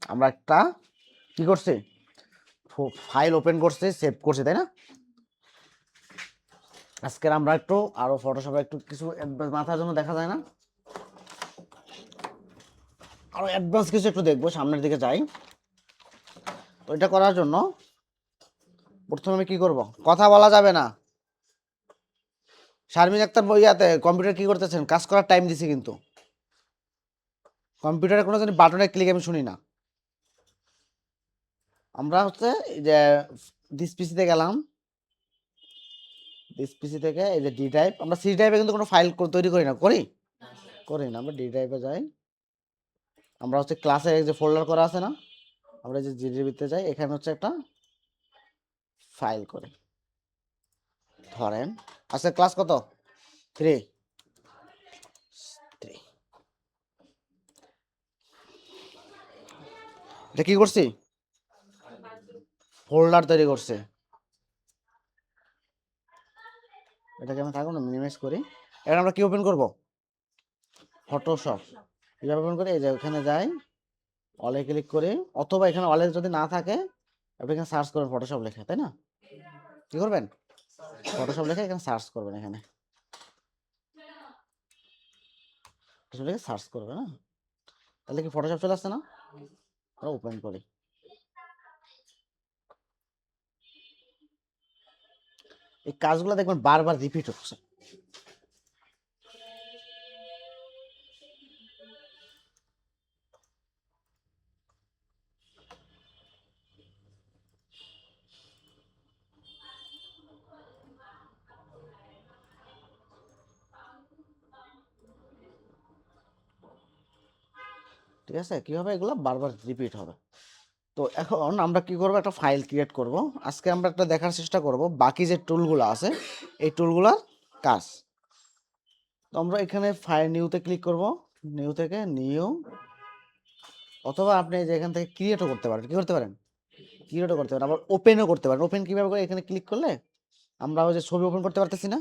আমরা একটা কি করছি, ফাইল ওপেন করছি, সেভ করছি, তাই না? আজকের আমরা একটু আরো ফটোশপে একটু কিছু মাথার জন্য দেখা যায় না, আরো অ্যাডভান্স কিছু একটু দেখবো, সামনের দিকে যাই। তো এটা করার জন্য প্রথমে আমি কি করব, কথা বলা যাবে না। শারমিন আক্তার বইয়াতে কম্পিউটার কি করতেছেন, কাজ করার টাইম দিছি, কিন্তু কম্পিউটারে কোনো জানি বাটনে ক্লিক আমি শুনি না। আমরা হচ্ছে এই যে দিস পিসিতে গেলাম, দিস পিসি থেকে এই যে ডি ড্রাইভ, আমরা সি ড্রাইভে কিন্তু কোনো ফাইল তৈরি করি না, করি করি না, আমরা ডি ড্রাইভে যাই। আমরা হচ্ছে ক্লাসে যে ফোল্ডার করা আছে না, আমরা যে জিডিবিতে যাই, এখানে হচ্ছে একটা ফাইল করে ধরেন, আজকে ক্লাস কত, 3 এটা কি করছি, ফোল্ডার তৈরি করছে। এটাকে আমি থাকুন মিনিমাইজ করি। এবার আমরা কি ওপেন করব, ফটোশপ। কিভাবে ওপেন করি, এই যে ওখানে যাই, অলে ক্লিক করি, অথবা এখানে অলে যদি না থাকে আপনি এখানে সার্চ করবেন ফটোশপ লেখা, তাই না? কি করবেন, ফটোশপ লেখা এখানে সার্চ করবেন, এখানে ফটোশপ লেখা সার্চ করবেন না, তাহলে কি ফটোশপ চলে আসছে না? আমরা ওপেন করি, এই কাজগুলো দেখবেন বারবার রিপিট হচ্ছে। ঠিক আছে, কি হবে, এগুলো বারবার রিপিট হবে। তো এখন আমরা কি করব, একটা ফাইল ক্রিয়েট করব। আজকে আমরা একটা দেখার চেষ্টা করব বাকি যে টুলগুলো আছে, এই টুলগুলোর কাজ। তো আমরা এখানে ফাইল নিউতে ক্লিক করব, নিউ থেকে নিউ, অথবা আপনি যে এখান থেকে ক্রিয়েটও করতে পারেন, কি করতে পারেন, ক্রিয়েটও করতে পারেন, আবার ওপেনও করতে পারেন। ওপেন কিভাবে করে, এখানে ক্লিক করলে আমরা ওই যে ছবি ওপেন করতে পারতেছি না,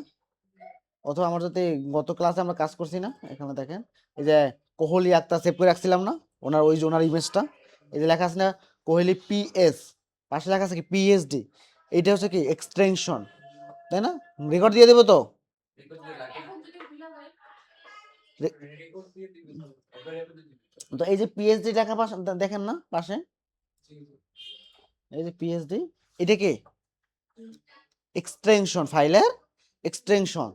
অথবা আমার যদি গত ক্লাসে আমরা কাজ করছি না, এখানে দেখেন এই যে কোহলি আক্তার সেভ করে রাখছিলাম না, ওনার ওই যে ওনার ইমেজটা, এই যে লেখা আছে না কোহলি পিএস, পাশে লেখা আছে কি পিএইচডি, এইটা হচ্ছে কি এক্সটেনশন, তাই না? রেকর্ড দিয়ে দেবো তো, তো এই যে পিএইচডি লেখা পাশে দেখেন না পাশে, এই যে পিএইচডি, এটা কি এক্সটেনশন, ফাইলের এক্সটেনশন।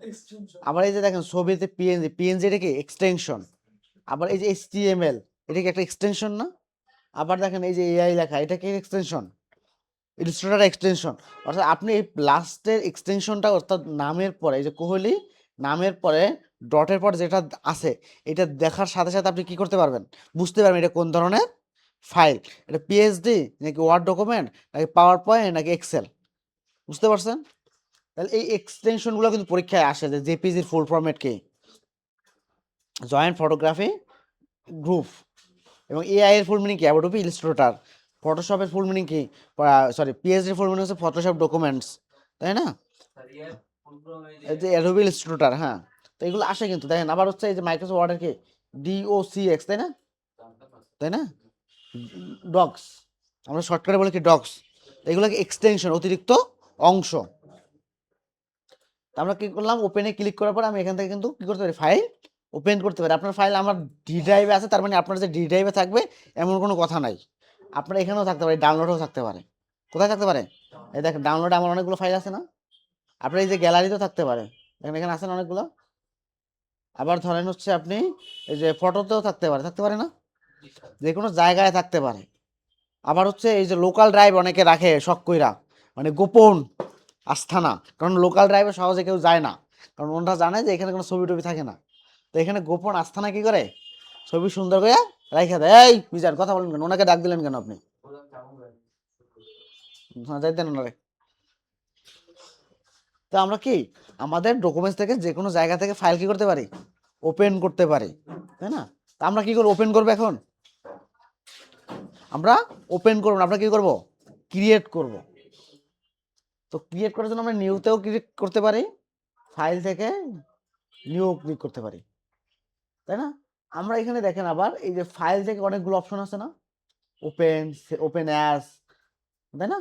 আবার এই যে দেখেন ছবিতে পিএনজি, পিএনজি এটা কি এক্সটেনশন। আবার এই যে এইচটিএমএল, এটা কি একটা এক্সটেনশন না? আবার দেখেন এই যে এআই লেখা, এটা কি এক্সটেনশন, ইলাস্ট্রেটর এক্সটেনশন। অর্থাৎ আপনি এই লাস্টের এক্সটেনশনটা, অর্থাৎ নামের পরে এই যে কোহলি নামের পরে ডটের পর যেটা আছে, এটা দেখার সাথে সাথে আপনি কি করতে পারবেন, বুঝতে পারবেন এটা কোন ধরনের ফাইল, এটা পিএইচডি নাকি ওয়ার্ড ডকুমেন্ট নাকি পাওয়ার পয়েন্ট নাকি এক্সেল, বুঝতে পারছেন? তাহলে এই এক্সটেনশনগুলো কিন্তু পরীক্ষায় আসে, যে জেপিজির ফুল ফরম্যাট কি, জয়েন্ট ফটোগ্রাফি গ্রুপ। এবং এআই এর ফুল মিনিং কি, অ্যাডোবি ইলাস্ট্রেটর। ফটোশপের ফুল মিনিং কি, সরি পিএইচডি ফুল মিনিং হচ্ছে ফটোশপ ডকুমেন্টস, তাই না? এই যে অ্যাডোবি ইলাস্ট্রেটর, হ্যাঁ। তো এগুলো আসে কিন্তু দেখেন, আবার হচ্ছে এই যে মাইক্রোসফট ওয়ার্ডের কি ডিওসিএক্স, তাই না, তাই না, ডক্স, আমরা শর্টকাটে বলি কি ডক্স। এগুলো কি এক্সটেনশন, অতিরিক্ত অংশ। তা আমরা কি করলাম, ওপেনে ক্লিক করার পর আমি এখান থেকে কিন্তু কি করতে পারি, ফাইল ওপেন করতে পারি। আপনার ফাইল আমার ডি ড্রাইভে আছে, তার মানে আপনার যে ডি ড্রাইভে থাকবে এমন কোনো কথা নাই, আপনার এখানেও থাকতে পারে, ডাউনলোডও থাকতে পারে। কোথায় থাকতে পারে, এই দেখেন ডাউনলোডে আমার অনেকগুলো ফাইল আছে না, আপনার এই যে গ্যালারিতেও থাকতে পারে, দেখেন এখানে আছেন অনেকগুলো। আবার ধরেন হচ্ছে আপনি এই যে ফটোতেও থাকতে পারে না, যে কোনো জায়গায় থাকতে পারে। আবার হচ্ছে এই যে লোকাল ড্রাইভ অনেকে রাখে শখ কইরা, মানে গোপন আস্থানা, কারণ লোকাল ড্রাইভে সহজে কেউ যায় না, কারণ ওনারা জানে যে এখানে কোনো ছবি টবি থাকে না। তো এখানে গোপন আস্থানা কি করে, ছবি সুন্দর করে রাইখা দেয়। এই মিজান কথা বলেন কেন, ওনাকে ডাক দিলেন কেন আপনি, হ্যাঁ যাইতেন ওনারে। তো আমরা কি আমাদের ডকুমেন্টস থেকে যে কোনো জায়গা থেকে ফাইল কি করতে পারি, ওপেন করতে পারি, তাই না? তা আমরা কি করবো, ওপেন করবো এখন, আমরা ওপেন করবো না, আমরা কি করব, ক্রিয়েট করব। তো ক্রিয়েট করার জন্য আমরা নিউতেও ক্লিক করতে পারি, ফাইল থেকে নিউ ক্লিক করতে পারি, তাই না? আমরা এখানে দেখেন আবার এই যে ফাইল থেকে অনেকগুলো অপশন আছে না, ওপেন, ওপেন অ্যাস, তাই না?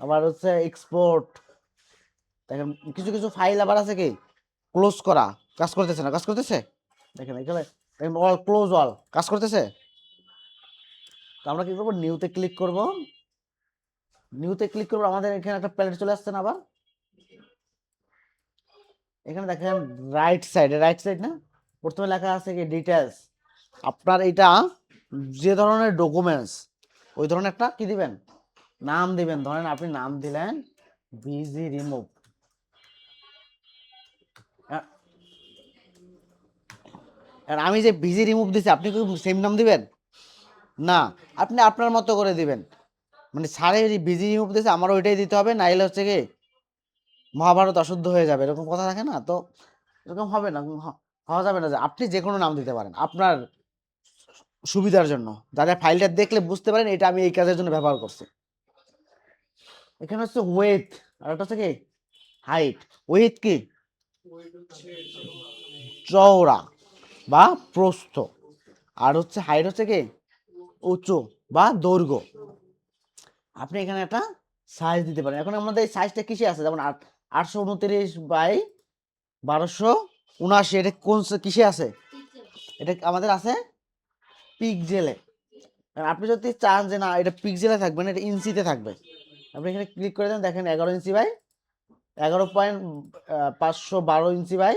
আবার হচ্ছে এক্সপোর্ট। দেখেন কিছু কিছু ফাইল আবার আছে কি ক্লোজ করা, কাজ করতেছে না, কাজ করতেছে, দেখেন এখানে অল ক্লোজ, অল কাজ করতেছে। তো আমরা কি করবো, নিউতে ক্লিক করব, নিউতে ক্লিক করবো, আমাদের এখানে একটা প্যালেট চলে আসছে না আবার, এখানে দেখেন রাইট সাইড না, প্রথমে লেখা আছে কি ডিটেলস। আপনার এটা যে ধরনের ডকুমেন্টস ওই ধরনের একটা কি দিবেন, নাম দিবেন। ধরেন আপনি নাম দিলেন ভিজি রিমুভ, আর আমি যে ভিজি রিমুভ দিছি আপনি কি সেম নাম দিবেন? না, আপনি আপনার মতো করে দিবেন। মানে স্যারে ভিজি রিমুভ দিয়েছে আমার ওইটাই দিতে হবে, নাইলে হচ্ছে কি মহাভারত অশুদ্ধ হয়ে যাবে, এরকম কথা থাকে না তো, এরকম হবে না, হওয়া যাবে না। যে আপনি যে কোনো নাম দিতে পারেন আপনার সুবিধার জন্য, যাতে ফাইলটা দেখলে বুঝতে পারেন এটা আমি এই কাজের জন্য ব্যবহার করছি। এখানে হচ্ছে ওয়েট, আর একটা হচ্ছে কি হাইট। ওয়েট কি চওড়া বা প্রস্থ, আর হচ্ছে হাইট হচ্ছে কি উঁচু বা দৈর্ঘ্য। আপনি এখানে একটা সাইজ দিতে পারেন। এখন আমাদের এই সাইজটা কিসে আছে, যেমন 829 বাই 1279, এটা কোন কিসে আছে, এটা আমাদের আছে পিক্সেলে। আপনি যদি চান যে না এটা পিক্সেলে থাকবে না, এটা ইঞ্চিতে থাকবে, আপনি এখানে ক্লিক করে দেন, দেখেন 11 ইঞ্চি বাই 11.512 ইঞ্চি বাই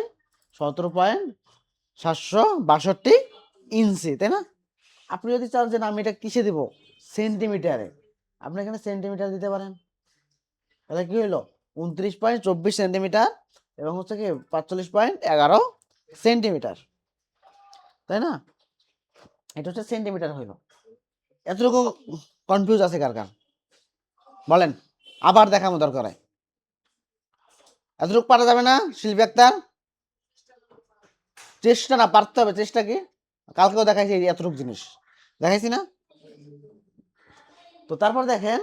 17.762 ইঞ্চি, তাই না? আপনি যদি চান যে না আমি এটা কিসে দিব, সেন্টিমিটারে, আপনি এখানে সেন্টিমিটার দিতে পারেন। তাহলে কি হলো 29.24 সেন্টিমিটার এবং হচ্ছে কি 45.11 সেন্টিমিটার, তাই না? এটা হচ্ছে সেন্টিমিটার হইলো। এতটুকু কনফিউজ আছে কার কার বলেন, আবার দেখানো দরকার হয়। এতটুকু পারা যাবে না শিল্পী আক্তার? চেষ্টা না, পারতে হবে, চেষ্টা কি, কালকেও দেখাইছি এতটুকু জিনিস দেখাইছি না? তো তারপর দেখেন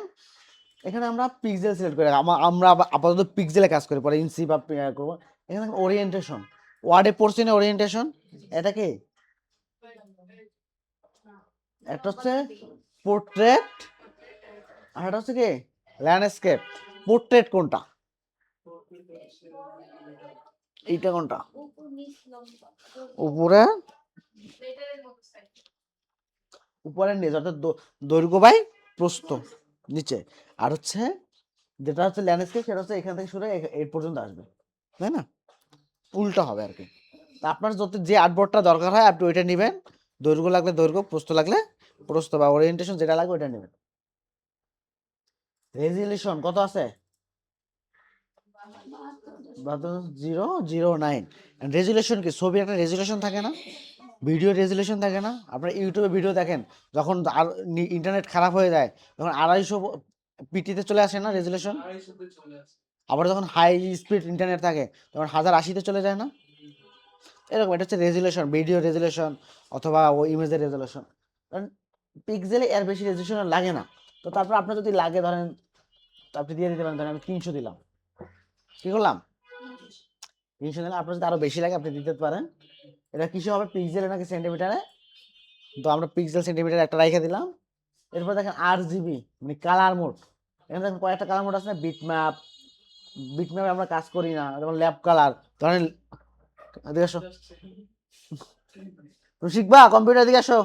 এখানে আমরা পিক্সেল সিলেক্ট করে আমরা আপাতত পিক্সেলে কাজ করি, পরে ইঞ্চি বা করবো। এখানে ওরিয়েন্টেশন, ওয়ার্ডে পড়ছি না ওরিয়েন্টেশন, এটা কি একটা হচ্ছে পোর্ট্রেট আর এটা হচ্ছে কি ল্যান্ডস্কেপ। পোর্ট্রেট কোনটা, এইটা কোনটা, উপরে উপরে নিচে, অর্থাৎ দৈর্ঘ্য বাই প্রস্থ নিচে, আর হচ্ছে যেটা হচ্ছে ল্যান্ডস্কেপ সেটা হচ্ছে এখান থেকে শুরু এই পর্যন্ত আসবে, তাই না? উল্টা হবে আর কি। তা আপনার যত যে আর্টবোর্ডটা দরকার হয় আপনি ওইটা নেবেন, দৈর্ঘ্য লাগলে দৈর্ঘ্য, প্রস্থ লাগলে প্রস্থ বা ওরিয়েন্টেশন যেটা লাগবে ওইটা নেবেন। রেজুলেশন কত আছে, 009। রেজুলেশন কি, ছবি একটা রেজুলেশন থাকে না, ভিডিও রেজুলেশন থাকে না? আপনার ইউটিউবে ভিডিও দেখেন, যখন ইন্টারনেট খারাপ হয়ে যায় তখন 250 পিটিতে চলে আসে না রেজুলেশন, আবার যখন হাই স্পিড ইন্টারনেট থাকে তখন 1080-তে চলে যায় না? এরকম এটা হচ্ছে রেজুলেশন, ভিডিও রেজুলেশন অথবা ও ইমেজের রেজুলেশন। কারণ পিক্সেলে এর বেশি রেজুলেশন লাগে না। তো তারপর আপনার যদি লাগে ধরেন আপনি দিয়ে দিতে পারেন, ধরেন আমি 300 দিলাম, কি করলাম 300 দিলাম, আপনার যদি আরো বেশি লাগে আপনি দিতে পারেন। এটা কিসে হবে, পিক্সেলে নাকি সেন্টিমিটারে? তো আমরা পিক্সেল সেন্টিমিটার একটা রাইখে দিলাম। এরপর দেখেন RGB মানে কালার মোড, এখানে দেখেন কয়েকটা কালার মোড আছে না, বিটম্যাপ, বিটম্যাপে আমরা কাজ করি না, যেমন ল্যাব কালার। ধরেন এদিকে আসো, তুমি শিখবা কম্পিউটার, দিকে আসো,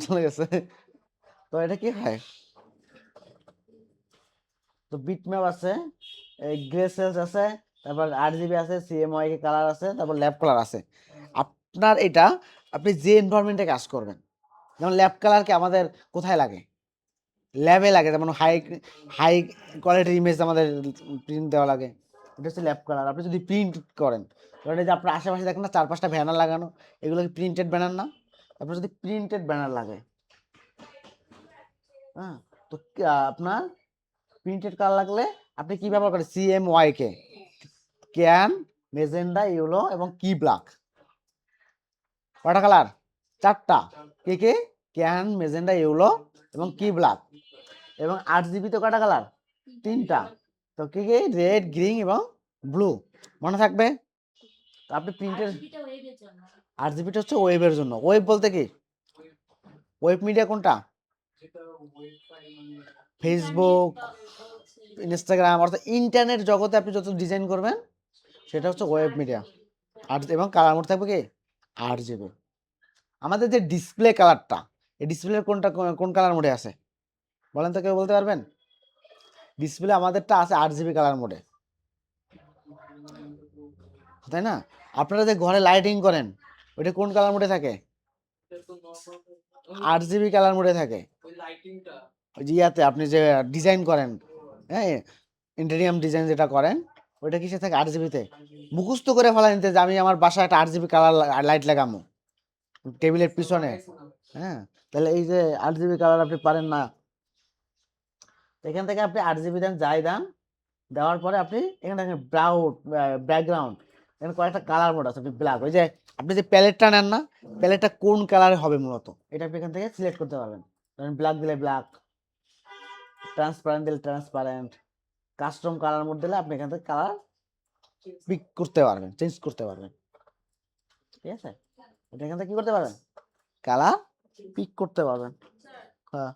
চলে গেছে। তো এটা কি হয়, তো বিটম্যাপ আছে, গ্রে সেলস আছে, তারপর RGB আছে, CMYK কালার আছে, তারপর ল্যাব কালার আছে। আপনার এটা আপনি যে এনভায়রনমেন্টে কাজ করবেন, যেমন ল্যাব কালারকে আমাদের কোথায় লাগে, ল্যাবে লাগে, যেমন হাই হাই কোয়ালিটির ইমেজ আমাদের প্রিন্ট দেওয়া লাগে, এটা হচ্ছে ল্যাব কালার। আপনি যদি প্রিন্ট করেন, ধরেন এই যে আপনার আশেপাশে দেখেন না 4-5টা ব্যানার লাগানো, এগুলো কি প্রিন্টেড ব্যানার না? আপনার যদি প্রিন্টেড ব্যানার লাগে, হ্যাঁ, তো আপনার প্রিন্টেড কালার লাগলে আপনি কি ব্যবহার করেন, CMYK, ক্যান, মেজেন্ডা, ইয়েলো এবং কি ব্ল্যাক। কয়টা কালার, 4টা, কে কে, ক্যান, মেজেন্ডা, ইয়েলো এবং কি ব্ল্যাক। এবং 8GB তো কয়টা কালার, 3টা, তো কি কি, রেড, গ্রিন এবং ব্লু, মনে থাকবে। তো আপনি প্রিন্টের 8GBটা হচ্ছে ওয়েবের জন্য। ওয়েব বলতে কি, ওয়েব মিডিয়া কোনটা, ফেসবুক, ইনস্টাগ্রাম, অর্থাৎ ইন্টারনেট জগতে আপনি যত ডিজাইন করবেন সেটা হচ্ছে ওয়েব মিডিয়া। আর এবং কালার মোড থাকবে কি 8 GB। আমাদের যে ডিসপ্লে কালারটা, এই ডিসপ্লে কোনটা কোন কালার মোডে আছে বলেন তো, কেউ বলতে পারবেন? ডিসপ্লে আমাদেরটা আছে 8 GB কালার মোডে, তাই না? আপনারা যে ঘরে লাইটিং করেন ওইটা কোন কালার মোডে থাকে? 8 GB কালার মোডে থাকে। ওই যে ইয়াতে আপনি যে ডিজাইন করেন, হ্যাঁ, ইন্টেরিয়াম ডিজাইন যেটা করেন ওইটা কিসে থাকে? 8 GB-তে। মুখস্থ করে ফেলা নিতে যে আমি আমার বাসায় একটা 8 GB কালার লাইট লাগামো টেবিলের পিছনে, হ্যাঁ, তাহলে এই যে 8 GB কালার আপনি পারেন না। এখান থেকে আপনি 8 GB দেন, যাই দেন, দেওয়ার পরে আপনি এখানে দেখেন ব্যাকগ্রাউন্ড, এখানে কয়েকটা কালার মোড আছে। আপনি ব্ল্যাক, ওই যে আপনি যে প্যালেটটা নেন না, প্যালেটটা কোন কালারে হবে মূলত এটা আপনি এখান থেকে সিলেক্ট করতে পারবেন। ধরেন ব্ল্যাক দিলে ব্ল্যাক, ট্রান্সপারেন্ট দিলে ট্রান্সপারেন্ট, কাস্টম কালার মোড দিলে আপনি এখান থেকে কালার পিক করতে পারবেন, চেঞ্জ করতে পারবেন। ঠিক আছে, এটা এখান থেকে কি করতে পারবেন? কালার পিক করতে পারবেন। হ্যাঁ,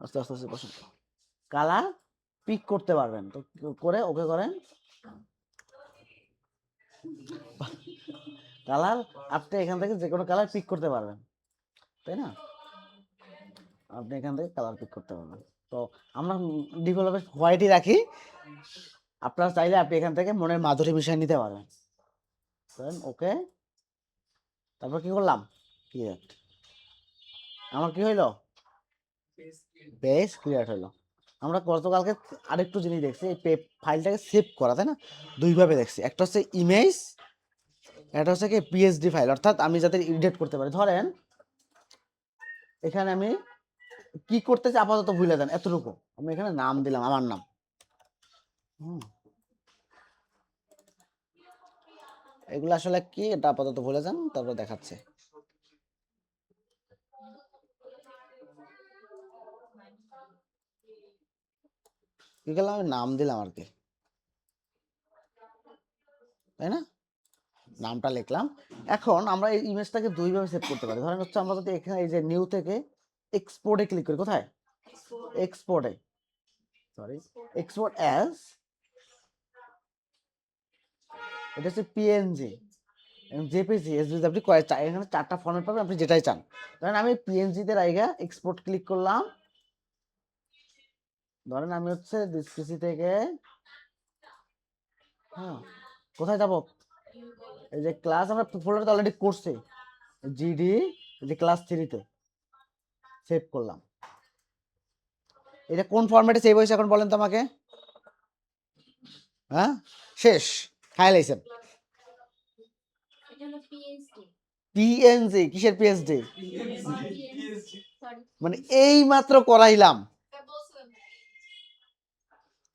আস্তে আস্তে আস্তে বসুন। কালার পিক করতে পারবেন, তো করে ওকে করেন। কালার আপনি এখান থেকে যে কোনো কালার পিক করতে পারবেন, তাই না? আপনি এখান থেকে কালার পিক করতে পারবেন। তো আমরা ডিফল্ট হোয়াইটই রাখি, আপনারা চাইলে আপনি এখান থেকে মনের মাধুরী মিশিয়ে নিতে পারবেন। ওকে, তারপর কি করলাম? ক্রিয়েট। আমার কি হইলো? পেজ ক্রিয়েট হলো। আমরা গতকালকে আরেকটু জিনিস দেখছি, এই ফাইলটাকে সেভ করা, তাই না? দুইভাবে দেখছি, একটা হচ্ছে ইমেজ, এটা হচ্ছে কি পিএসডি ফাইল, অর্থাৎ আমি যাতে এডিট করতে পারি। ধরেন এখানে আমি কি করতেছি আপাতত ভুলে যান, এতটুকু আমি এখানে নাম দিলাম, আমার নাম। এগুলো আসলে কি এটা আপাতত ভুলে যান, তারপর দেখাচ্ছে। কি করলাম? আমি নাম দিলাম আর কি, তাই না? নামটা লিখলাম। এখন আমরা এই ইমেজটাকে দুইভাবে সেভ করতে পারি। ধরেন হচ্ছে আমরা যদি এখানে এই যে নিউ থেকে এক্সপোর্টে ক্লিক করি, কোথায়? এক্সপোর্টে, সরি, এক্সপোর্ট অ্যাজ, এটা হচ্ছে পিএনজি, জেপিজি, এসভিজি, আপনি এখানে 4টা ফরম্যাট পাবেন, আপনি যেটাই চান। ধরেন আমি পিএনজি তে রাইগা এক্সপোর্ট ক্লিক করলাম। ধরেন আমি হচ্ছে ডিসপিসি থেকে, হ্যাঁ, কোথায় যাব? এই যে ক্লাস আমরা ফোল্ডারে অলরেডি করছি, জিডি, এই যে ক্লাস 3-তে সেভ করলাম। এটা কোন ফরম্যাটে সেভ হয়েছে এখন বলেন তো আমাকে? হ্যাঁ, শেষ, খাই লাইছেন। পিএনজি কিসের পিএসডি? মানে এই মাত্র করাইলাম,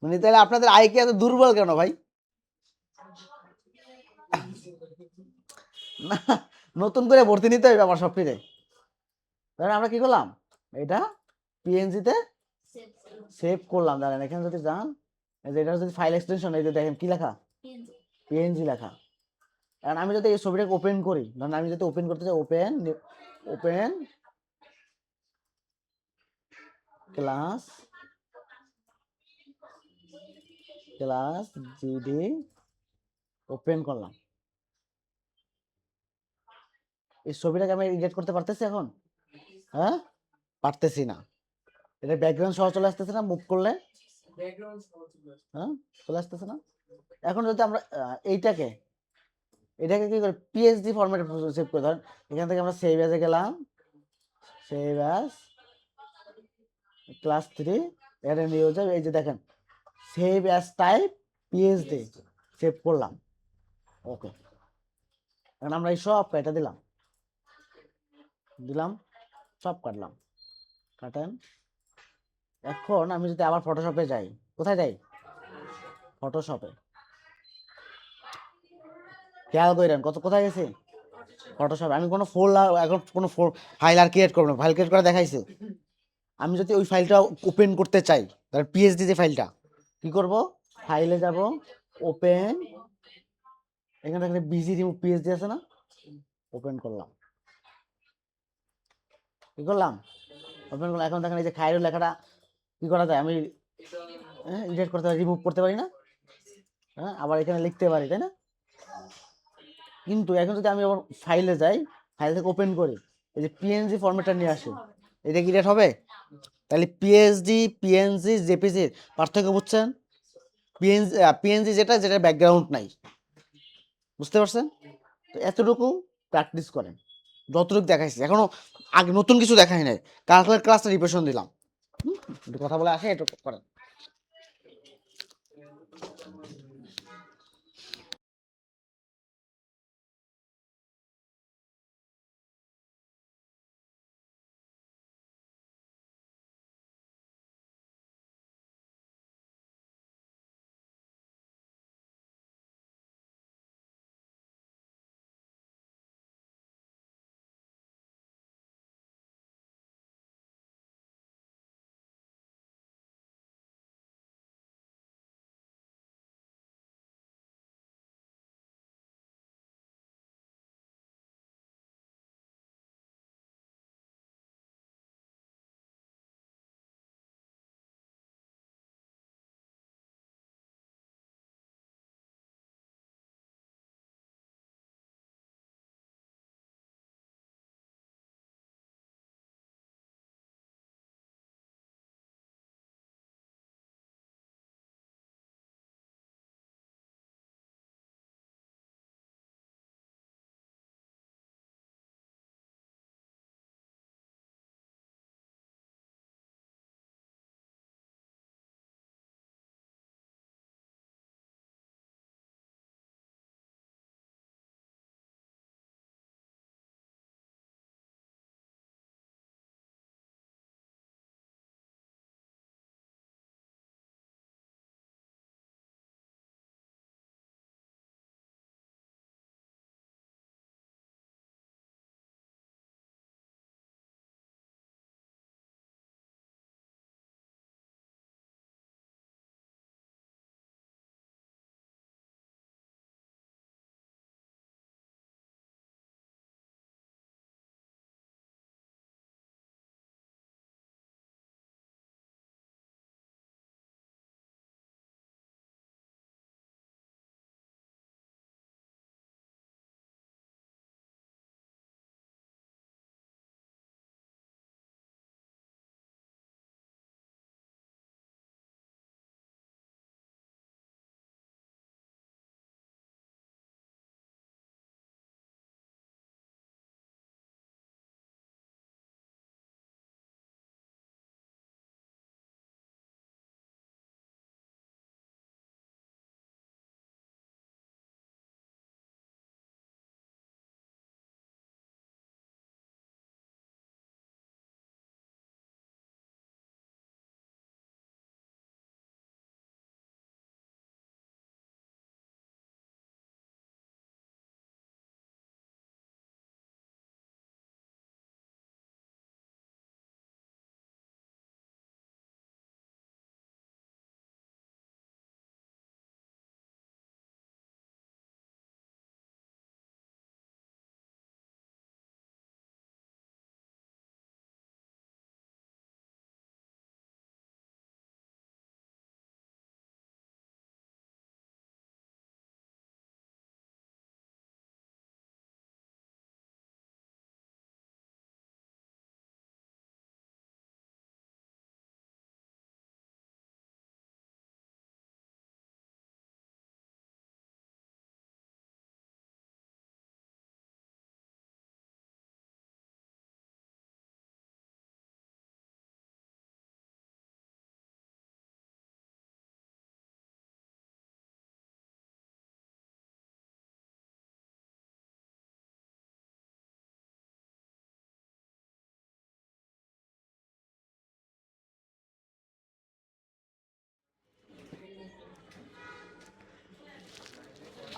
মানে তাহলে আপনাদের আই কি এত দুর্বল কেন ভাই? না, নতুন করে ভর্তি নিতে হবে আমার সবটিতে। তাহলে আমরা কি করলাম? এটা পিএনজি তে সেভ করলাম। দাঁড়ান এখানে যদি যান, এই যে এটা যদি ফাইল এক্সটেনশন, এই যে দেখেন কি লেখা? পিএনজি লেখা। এখন আমি যদি এই ছবিটাকে ওপেন করি, ধরেন আমি যদি ওপেন করতে চাই, open, open class, class GD, open করলাম। এই ছবিটাকে আমি এডিট করতে পারতেছি এখন? হ্যাঁ, পারতেছি না। এটা ব্যাকগ্রাউন্ড সহ চলে আসতেছে না মুভ করলে? হ্যাঁ, চলে আসতেছে না। এখন যদি আমরা এইটাকে, এটাকে কি করে পিএসডি ফরম্যাটে সেভ করে, ধরেন এখান থেকে আমরা সেভ অ্যাজে গেলাম, সেভ অ্যাজ ক্লাস 3, এটা নিয়ে যাবে। এই যে দেখেন save as type PSD, save করলাম। ওকে, এখন আমরা এই সব এটা দিলাম, দিলাম, সব কাটলাম, কাটেন। এখন আমি যদি আবার ফটোশপে যাই, কোথায় যাই? ফটোশপে, খেয়াল করেন কত কোথায় গেছে? ফটোশপে। আমি কোনো এখন কোনো ফাইল আর ক্রিয়েট করবো না, ফাইল ক্রিয়েট করে দেখাইছে। আমি যদি ওই ফাইলটা ওপেন করতে চাই, তাহলে পিএইচডি যে ফাইলটা, কি করব? ফাইলে যাব, ওপেন, এখানে দেখেন বিজি রিমুভ পিএইচডি আছে না, ওপেন করলাম। কি করলাম? ওপেন করলাম, এখন দেখেন এই যে খায়রুল লেখাটা কি করা যায়, আমি এডিট করতে পারি, রিমুভ করতে পারি না, হ্যাঁ আবার এখানে লিখতে পারি, তাই না? কিন্তু এখন যদি আমি আবার ফাইলে যাই, ফাইল থেকে ওপেন করি, এই যে পিএনজি ফরম্যাটটা নিয়ে আসি, এটা কি রেট হবে? তাহলে পিএসডি পিএনজি জেপিজির পার্থক্য বুঝছেন? পিএনজি পিএনজি যেটা যেটা ব্যাকগ্রাউন্ড নাই, বুঝতে পারছেন? তো এতটুকু প্র্যাকটিস করেন, যতটুকু দেখাইছি এখনো, আগে নতুন কিছু দেখাই নাই, কালকের ক্লাসটা রিভিশন দিলাম। একটু কথা বলে আসে, একটু করেন।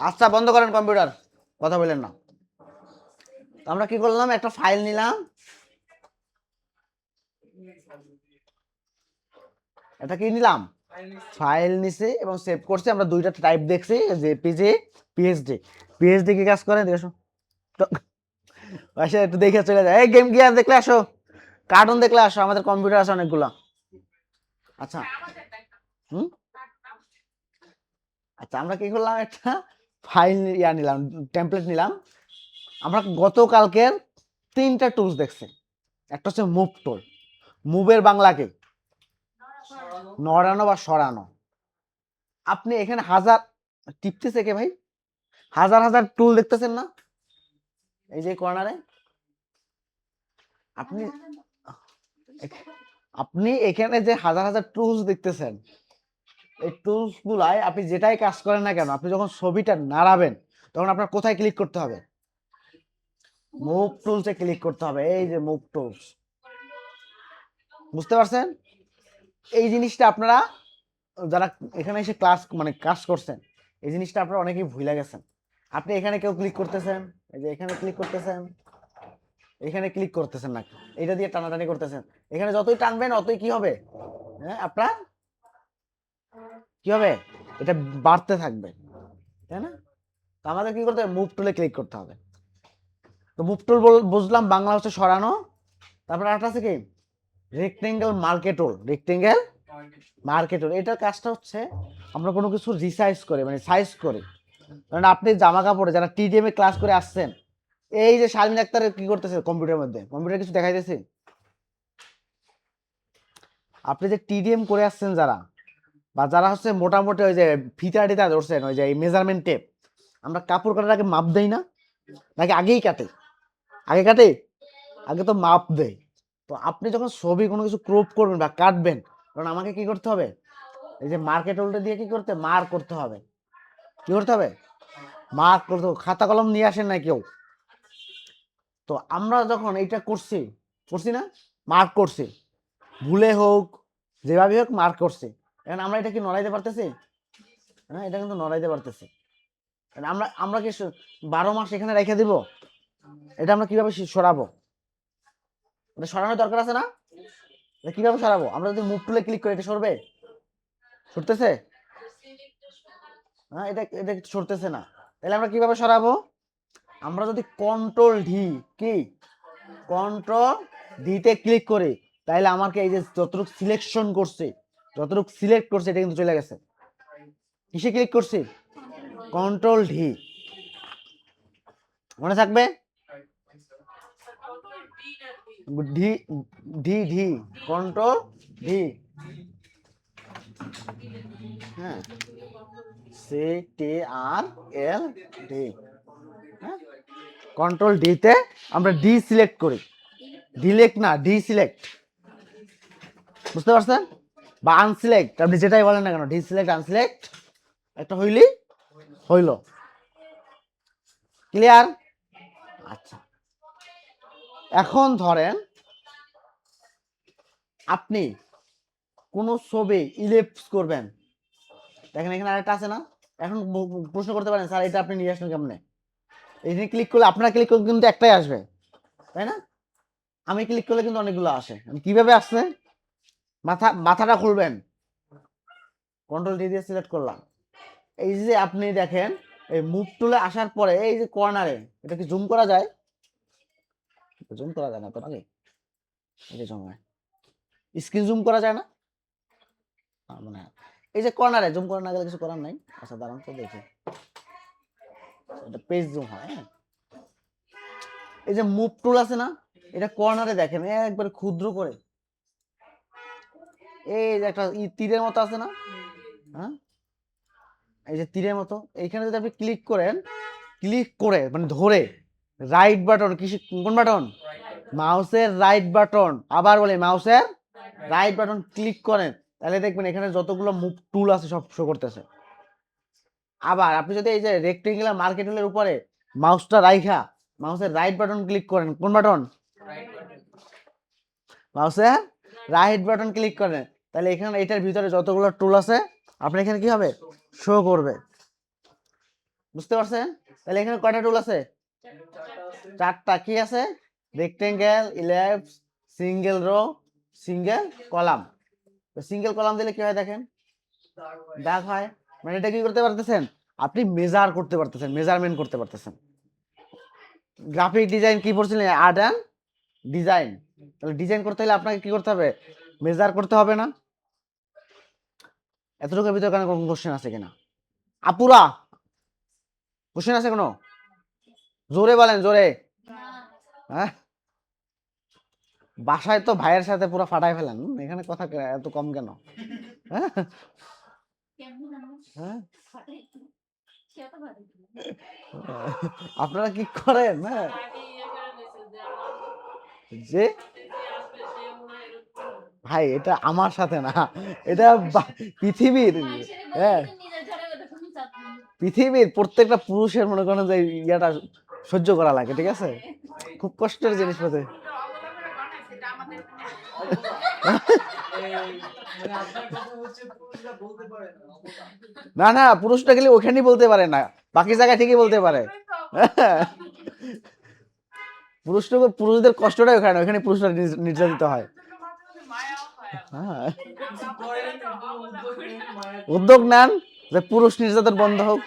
আচ্ছা বন্ধ করেন কম্পিউটার, কথা বলেন না। আমরা কি করলাম, একটা ফাইল নিলাম, এটা কি নিলাম, ফাইল নিছি এবং সেভ করছি, আমরা দুইটা টাইপ দেখছি, জেপিজি পিএসডি। পিএসডি কি কাজ করে দেখো, আসো একটু দেখে চলে যায়, এই গেম কি আর দেখলে আসো, কার্টুন দেখলে আসো, আমাদের কম্পিউটার আছে অনেকগুলা। আচ্ছা হুম আচ্ছা, আমরা কি করলাম, একটা ফাইল নিলাম, টেমপ্লেট নিলাম। আমরা গতকালকের 3টা টুলস দেখছি। একটা হচ্ছে মুভ টুল। মুভের বাংলা কি? নড়ানো বা সরানো। আপনি এখানে হাজার টিপতেছে কে ভাই? হাজার হাজার টুল দেখতেছেন না এই যে কর্নারে? আপনি আপনি এখানে যে হাজার হাজার টুলস দেখতেছেন, এই টুলস গুলায় আপনি যেটাই কাজ করেন না কেন, আপনি যখন ছবিটা নাড়াবেন তখন আপনার কোথায় ক্লিক করতে হবে? মুভ টুলসে ক্লিক করতে হবে। এই যে মুভ টুলস, বুঝতে পারছেন? এই জিনিসটা আপনারা যারা এখানে এসে ক্লাস মানে কাজ করছেন, এই জিনিসটা আপনারা অনেকেই ভুলে গেছেন। আপনি এখানে কেউ ক্লিক করতেছেন, এই যে এখানে ক্লিক করতেছেন, এখানে ক্লিক করতেছেন না, এটা দিয়ে টানাটানি করতেছেন। এখানে যতই টানবেন অতই কি হবে? হ্যাঁ, আপনার কি হবে? এটা বাড়তে থাকবে, তাই না? তো আমাদের কি করতে হবে? মুভ টুলে ক্লিক করতে হবে। তো মুভ টুল বুঝলাম, বাংলা হচ্ছে সরানো। তারপর একটা আছে কি, রেক্টেঙ্গেল মার্কে টুল। রেক্টেঙ্গেল মার্কে টুল, এটার কাজটা হচ্ছে আমরা কোনো কিছু রিসাইজ করে মানে সাইজ করে, কারণ আপনি জামা কাপড়ে যারা টিডিএম এ ক্লাস করে আসছেন, এই যে শারমিন আক্তার কি করতেছে কম্পিউটারের মধ্যে, কম্পিউটার কিছু দেখাইতেছে। আপনি যে টিডিএম করে আসছেন যারা, বা যারা হচ্ছে মোটামুটি ওই যে ফিতা টিতা ধরছেন, ওই যে মেজারমেন্ট টেপ, আমরা কাপড় কাটার আগে মাপ দেই না, নাকি আগেই কাটে? আগে কাটে, আগে তো মাপ দেয়। তো আপনি যখন ছবি কোনো কিছু ক্রপ করবেন বা কাটবেন, কারণ আমাকে কি করতে হবে? এই যে মার্কেট হোল্ডার দিয়ে কি করতে, মার্ক করতে হবে। কি করতে হবে? মার্ক করতে হবে। খাতা কলম নিয়ে আসেন না কেউ? তো আমরা যখন এইটা করছি, করছি না, মার্ক করছি, ভুলে হোক যেভাবে হোক মার্ক করছি, এখন আমরা এটা কি নড়াইতে পারতেছি? হ্যাঁ, এটা কিন্তু নড়াইতে পারতেছি। আমরা আমরা কি 12 মাস এখানে রেখে দিব? এটা আমরা কিভাবে সরাবো? এটা সরানোর দরকার আছে না? এটা কিভাবে সরাবো? আমরা যদি মুভ টুলে ক্লিক করি, এটা সরবে? সরতেছে? হ্যাঁ, এটা এটা সরতেছে না। তাহলে আমরা কিভাবে সরাবো? আমরা যদি কন্ট্রোল ডি, কি কন্ট্রোল ডিতে ক্লিক করি, তাহলে আমাকে এই যে যতটুকু সিলেকশন করছে, যতটুকু সিলেক্ট করছে, এটা কিন্তু চলে গেছে। কিসে ক্লিক করছি? কন্ট্রোল ডি, মনে থাকবে? D D D, control D. হ্যাঁ, সি টি আর এল ডি। হ্যাঁ, কন্ট্রোল ডিতে আমরা ডি সিলেক্ট করি, ডিলেক্ট না, ডি সিলেক্ট, বুঝতে পারছেন? বা আনসিলেক্ট, আপনি যেটাই বলেন না কেন, ডি সিলেক্ট আনসিলেক্ট একটা হইলি হইল। ক্লিয়ার? আচ্ছা, এখন ধরেন আপনি কোন ছবি ইলিপস করবেন, দেখেন এখানে আরেকটা আছে না? এখন প্রশ্ন করতে পারেন, স্যার এটা আপনি নিয়ে আসবেন কেমনে? এখানে ক্লিক করলে, আপনারা ক্লিক করলে কিন্তু একটাই আসবে, তাই না? আমি ক্লিক করলে কিন্তু অনেকগুলো আসে। কিভাবে আসছে? মাথাটা খুলবেন, কন্ট্রোল ডি দিয়ে সিলেক্ট করলাম। এই যে আপনি দেখেন, এই মুভ টুলে আসার পরে এই যে কর্নারে, এটা কি জুম করা যায়? জুম করা যায় না তো নাকি? এই যে জুম, স্ক্রিন জুম করা যায় না মানে, এই যে কর্নারে জুম করা না গেলে কিছু করার নাই। আচ্ছা দাঁড়ান তো দেখি, এটা পেজ জুম হয়। হ্যাঁ, এই যে মুভ টুল আছে না, এটা কর্নারে দেখেন একবারে ক্ষুদ্র করে, এই যে একটা তীরের মতো আছে না? হ্যাঁ, এই যে তীরের মতো, এইখানে যদি আপনি ক্লিক করেন, ক্লিক করে মানে ধরে রাইট বাটন, কোন বাটন? মাউসের রাইট বাটন, আবার বলে মাউসের রাইট বাটন ক্লিক করেন, তাহলে দেখবেন এখানে যতগুলো মুভ টুল আছে সব শো করতেছে। আবার আপনি যদি এই যে রেক্টেঙ্গুলার মার্কেট টুলের উপরে মাউসটা রাইখা মাউসের রাইট বাটন ক্লিক করেন, কোন বাটন? মাউসের রাইট বাটন ক্লিক করেন, তাহলে এখানে এটার ভিতরে যতগুলো টুল আছে আপনার এখানে কি হবে? শো করবে। বুঝতে পারছেন? তাহলে এখানে কয়টা টুল আছে? 4টা। কি আছে? Rectangle, ellipse, single rho, single column. Single column দিলে কি হয় দেখেন, দাগ হয়। মানে এটা কি করতে পারতেছেন? আপনি মেজার করতে পারতেছেন, মেজারমেন্ট করতে পারতেছেন। গ্রাফিক ডিজাইন কি পড়ছিলেন? আর্ট অ্যান্ড ডিজাইন, তাহলে ডিজাইন করতে হলে আপনাকে কি করতে হবে, মেজার করতে হবে না? এতটুকুর ভিতরে কোনো কোশ্চেন আছে কিনা? আপুরা কোশ্চেন আছে কোনো? জোরে বলেন, জোরে। হ্যাঁ, বাসায় তো ভাইয়ের সাথে পুরো ফাটাই ফেলেন, এখানে কথা এত কম কেন? হ্যাঁ হ্যাঁ, আপনারা কি করেন? হ্যাঁ, যে ভাই এটা আমার সাথে না, এটা পৃথিবীর, হ্যাঁ পৃথিবীর প্রত্যেকটা পুরুষের মনে করেন যে ইয়াটা সহ্য করা লাগে, ঠিক আছে? খুব কষ্টের জিনিস বলতে। না না, পুরুষটা গেলে ওখানেই বলতে পারে না, বাকি জায়গায় ঠিকই বলতে পারে। পুরুষদের কষ্টটাই ওখানে, ওখানে পুরুষরা নির্যাতিত হয়। হ্যাঁ, উদ্যোগ নেন যে পুরুষ নির্যাতন বন্ধ হোক,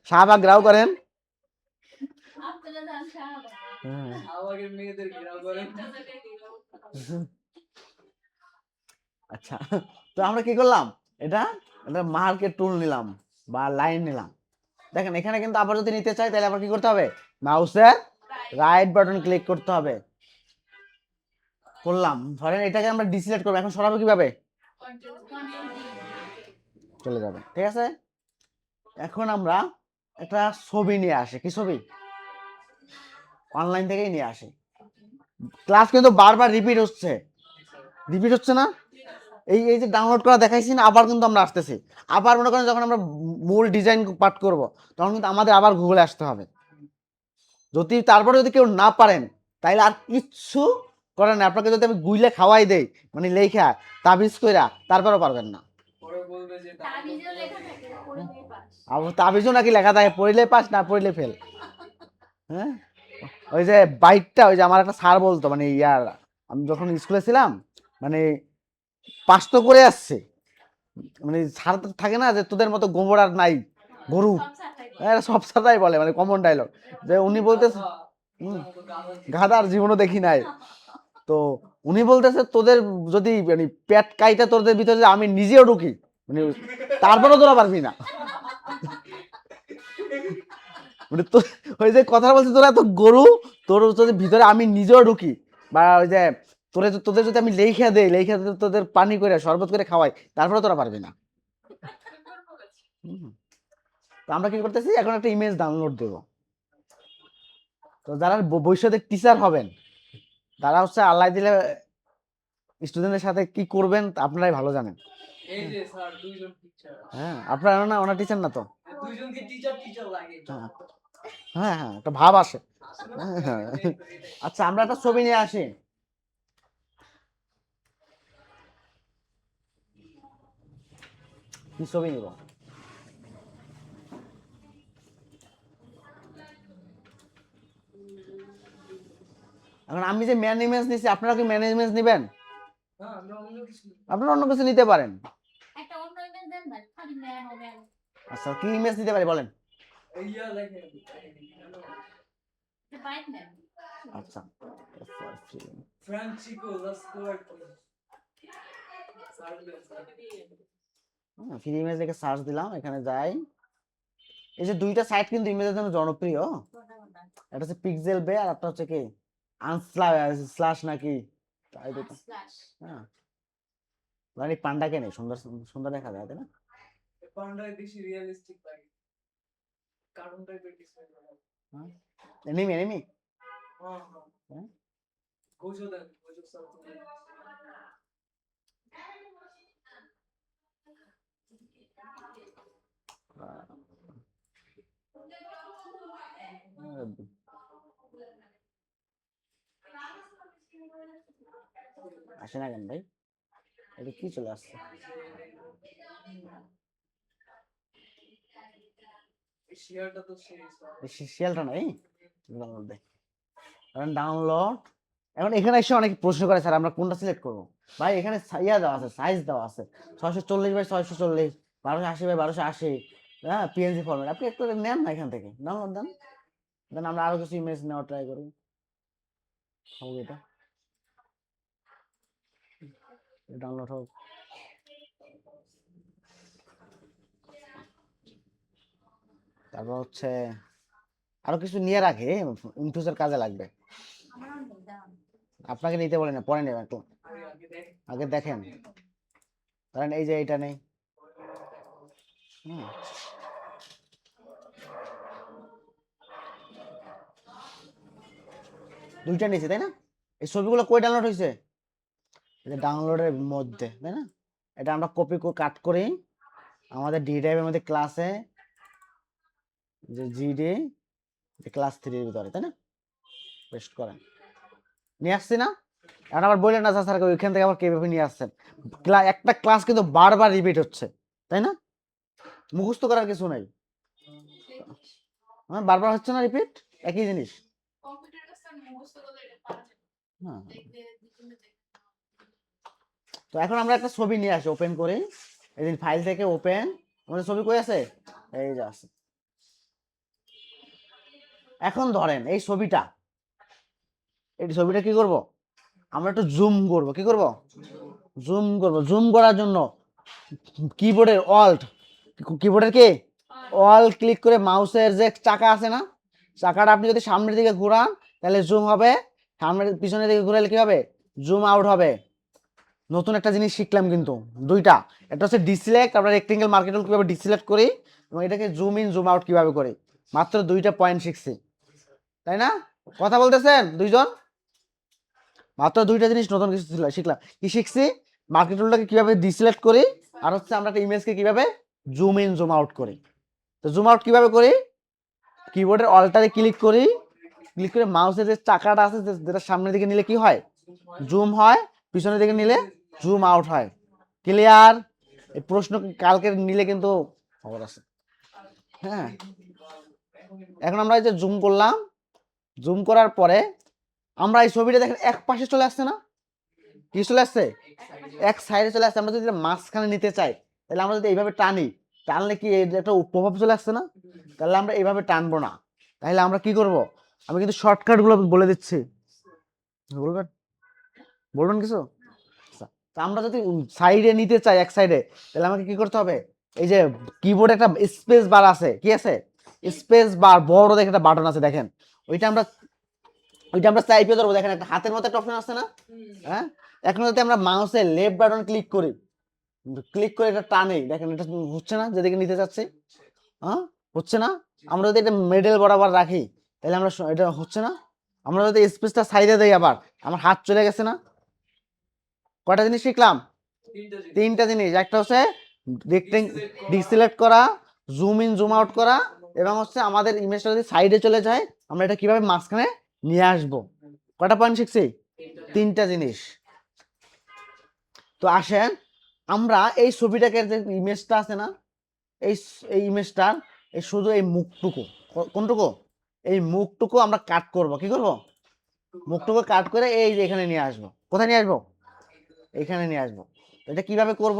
শাহবাগ গ্রাও করেন। আচ্ছা, তো আমরা কি করলাম, এটা এটা মার্কেট টুল নিলাম বা লাইন নিলাম। দেখেন এখানে কিন্তু আবার যদি নিতে চাই তাহলে আবার কি করতে হবে, মাউসের রাইট বাটন ক্লিক করতে হবে। করলাম, ধরেন এটাকে আমরা ডিসিলেক্ট করবো, এখন সরাবো কিভাবে, চলে যাবে, ঠিক আছে? এখন আমরা একটা ছবি নিয়ে আসি, কি ছবি, অনলাইন থেকেই নিয়ে আসি। ক্লাস কিন্তু বারবার রিপিট হচ্ছে না? এই এই যে ডাউনলোড করা দেখাইছি না, আবার কিন্তু আমরা আসতেছি, আবার মনে করেন যখন আমরা মূল ডিজাইন পার্ট করব তখন কিন্তু আমাদের আবার গুগলে আসতে হবে। যদি তারপরে যদি কেউ না পারেন তাইলে আর কিচ্ছু করেন না, আপনাকে যদি আমি গুইলে খাওয়াই দেই মানে লেখা তাবিজ কইরা, তারপরেও পারবেন না। তাবিজও নাকি লেখা থাকে, পড়লে পাস না পড়লে ফেল। হ্যাঁ, ওই যে বাইকটা, ওই যে আমার একটা স্যার বলতো মানে ইয়ার, আমি যখন স্কুলে ছিলাম মানে পাস তো করে আসছে, মানে স্যার থাকে না যে তোদের মতো গোবর আর নাই গরু, সব স্যাররাই বলে মানে কমন ডায়লগ, যে উনি বলতেছে গাধার জীবনও দেখি নাই। তো উনি বলতেছে তোদের যদি মানে পেট কাইটা তোদের ভিতরে আমি নিজেও ঢুকি মানে তারপরেও তোরা পারবি না। মানে তো ওই যে কথা বলছি, তোরা তো গরু, তোর যদি ভিতরে আমি নিজেও ঢুকি, বা ওই যে তোদের যদি আমি লেখা তোদের পানি করে শরবত করে খাওয়াই, তারপরে তোরা পারবি না। তো আমরা কি করতেছি, এখন একটা ইমেজ ডাউনলোড দেব। তো যারা ভবিষ্যতে টিচার হবেন তারা হচ্ছে আল্লাহ দিলে স্টুডেন্টের সাথে কি করবেন আপনারাই ভালো জানেন। এই যে স্যার দুইজন টিচার, হ্যাঁ, আপনারা না, ওনার টিচার না তো, দুইজনকে টিচার টিচার লাগে। হ্যাঁ হ্যাঁ, একটা ভাব আসে। হ্যাঁ, আচ্ছা আমরা একটা ছবি নিয়ে আসি। কি ছবি নিব, এখন আমি যে ম্যান ইমেজ নিছি, আপনারা কি ম্যান ইমেজ নেবেন? হ্যাঁ, আমরা অন্য কিছু আপনারা অন্য কিছু নিতে পারেন। আচ্ছা, কি ইমেজ নিতে পারি বলেন? ইয়া দেখেন, আচ্ছা, ফ্রান্সিকো লাস্কোয়ার্ট ফ্রি ইমেজ লিখে সার্চ দিলাম, এখানে যাই। এই যে দুইটা সাইট কিন্তু ইমেজের জন্য জনপ্রিয়, একটা হচ্ছে পিক্সেল বে আর একটা হচ্ছে কি স্ল্যাশ নাকি, তাই দেখো। হ্যাঁ, মানে পান্ডাকে নেই, সুন্দর সুন্দর দেখা যায় তাই না? পান্ডায় বেশি রিয়েলিস্টিক লাগে, কার্টুন টাইপের কিছু লাগে। হ্যাঁ, এনিমি এনিমি। হ্যাঁ হ্যাঁ, গোজো দেন, গোজো সব আসে না কেন ভাই, এটা কি চলে আসছে? শিয়ারটা তো সেই শিয়ালটা নাই ডাউনলোড দেয়, কারণ ডাউনলোড। এখন এখানে এসে অনেক প্রশ্ন করে স্যার আমরা কোনটা সিলেক্ট করবো। ভাই এখানে ইয়া দেওয়া আছে, সাইজ দেওয়া আছে 640 বাই 640, 1280 বাই 1280, হ্যাঁ পিএনজি ফরম্যাট, আপনি একটু নেন না এখান থেকে ডাউনলোড দেন, দেন আমরা আরো কিছু ইমেজ নেওয়া ট্রাই করি। হোক এটা ডাউনলোড হোক। তারপর হচ্ছে আরো কিছু নিয়ে রাখে, ইনফিউচার কাজে লাগবে। আপনাকে নিতে বলে না, পরে নেবেন একটু, আগে দেখেন। কারণ এই যে এটা নেই, হুম, দুইটা নিয়েছে তাই না? এই ছবিগুলো কই ডাউনলোড হয়েছে? ডাউনলোডের মধ্যে, তাই না? এটা আমরা কপি কাট করি আমাদের ডি ড্রাইভের মধ্যে, ক্লাসে যে জিডি ক্লাস 3 এর ভিতরে, তাই না? পেস্ট করেন, নিয়ে আসছি না? এখন আবার বললেন না স্যার ওইখান থেকে আবার কিভাবে নিয়ে আসছেন? একটা ক্লাস কিন্তু বারবার রিপিট হচ্ছে, তাই না? মুখস্থ করার কিছু নাই, হ্যাঁ, বারবার হচ্ছে না রিপিট, একই জিনিস। হ্যাঁ, তো এখন আমরা একটা ছবি নিয়ে আসি, ওপেন করি, এই যে ফাইল থেকে ওপেন, আমাদের ছবি কই আছে? এই যে আছে। এখন ধরেন এই ছবিটা, এই ছবিটা কি করব? আমরা একটু জুম করব, কি করব? জুম করব। জুম করার জন্য কিবোর্ডের অল্ট, কিবোর্ডের কি অল্ট ক্লিক করে মাউসের যে চাকা আছে না, চাকাটা আপনি যদি সামনের দিকে ঘোরান তাহলে জুম হবে, সামনের পিছনের দিকে ঘুরালে কি হবে? জুম আউট হবে। নতুন একটা জিনিস শিখলাম কিন্তু, দুইটা, একটা হচ্ছে ডিসিলেক্ট, আমরা রেক্টেঙ্গেল মার্কেট টুল কিভাবে ডিসিলেক্ট করি, এবং এটাকে জুম ইন জুম আউট কিভাবে করি। মাত্র দুইটা পয়েন্ট শিখছি, তাই না? কথা বলতেছেন দুইজন? মাত্র দুইটা জিনিস নতুন কিছু শিখলাম। কি শিখছি? মার্কেট টুলটাকে কিভাবে ডিসিলেক্ট করি, আর হচ্ছে আমরা একটা ইমেজকে কিভাবে জুম ইন জুম আউট করি। তো জুম আউট কিভাবে করি? কিবোর্ডের অল্টারে ক্লিক করি, ক্লিক করে মাউসের যে চাকাটা আছে যেটা সামনের দিকে নিলে কি হয়? জুম হয়, পিছনের দিকে নিলে জুম আউট হয়। ক্লিয়ার? এই প্রশ্ন কালকে নিলে কিন্তু খবর আছে। হ্যাঁ, এখন আমরা এই যে জুম করলাম, জুম করার পরে আমরা এই ছবিটা দেখেন এক পাশে চলে আসছে না? কি চলে আসছে? এক সাইডে চলে আসছে। আমরা যদি মাঝখানে নিতে চাই তাহলে আমরা যদি এইভাবে টানি, টানলে কি একটা প্রভাব চলে আসছে না? তাহলে আমরা এইভাবে টানবো না, তাহলে আমরা কি করব? আমি কিন্তু শর্টকাট গুলো বলে দিচ্ছি, বলবেন? বলবেন কিছু? আচ্ছা, তা আমরা যদি সাইডে নিতে চাই, এক সাইডে, তাহলে আমাকে কি করতে হবে? এই যে কিবোর্ডে একটা স্পেস বার আছে, কি আছে? স্পেস বার, বড় দেখে একটা বাটন আছে দেখেন, ওইটা আমরা চাইপে ধরবো, দেখেন একটা হাতের মতো একটা অপশন আছে না? হ্যাঁ, এখন যদি আমরা মাউসের লেফট বাটন ক্লিক করি, ক্লিক করে এটা টানে, দেখেন এটা হচ্ছে না, যেদিকে নিতে চাচ্ছি, হ্যাঁ, হচ্ছে না? আমরা যদি এটা মিডল বরাবর রাখি তাহলে আমরা এটা হচ্ছে না? আমরা যদি স্পেসটা সাইডে দেই আবার, আমার হাত চলে গেছে না? কয়টা জিনিস শিখলাম? তিনটা জিনিস। একটা হচ্ছে ডিসিলেক্ট করা, জুম ইন জুম আউট করা, এবং হচ্ছে আমাদের ইমেজটা যদি সাইডে চলে যায় আমরা এটা কিভাবে মাঝখানে নিয়ে আসবো। কয়টা পয়েন্ট শিখছি? তিনটা জিনিস। তো আসেন আমরা এই ছবিটাকে, যে ইমেজটা আছে না, এই এই ইমেজটার এই শুধু এই মুখটুকু, কোনটুকু? এই মুখটুকু আমরা কাট করব। কি করব? মুখটুকু কাট করে এই যে এখানে নিয়ে আসবো। কোথায় নিয়ে আসবো? এখানে নিয়ে আসবো। এটা কিভাবে করব?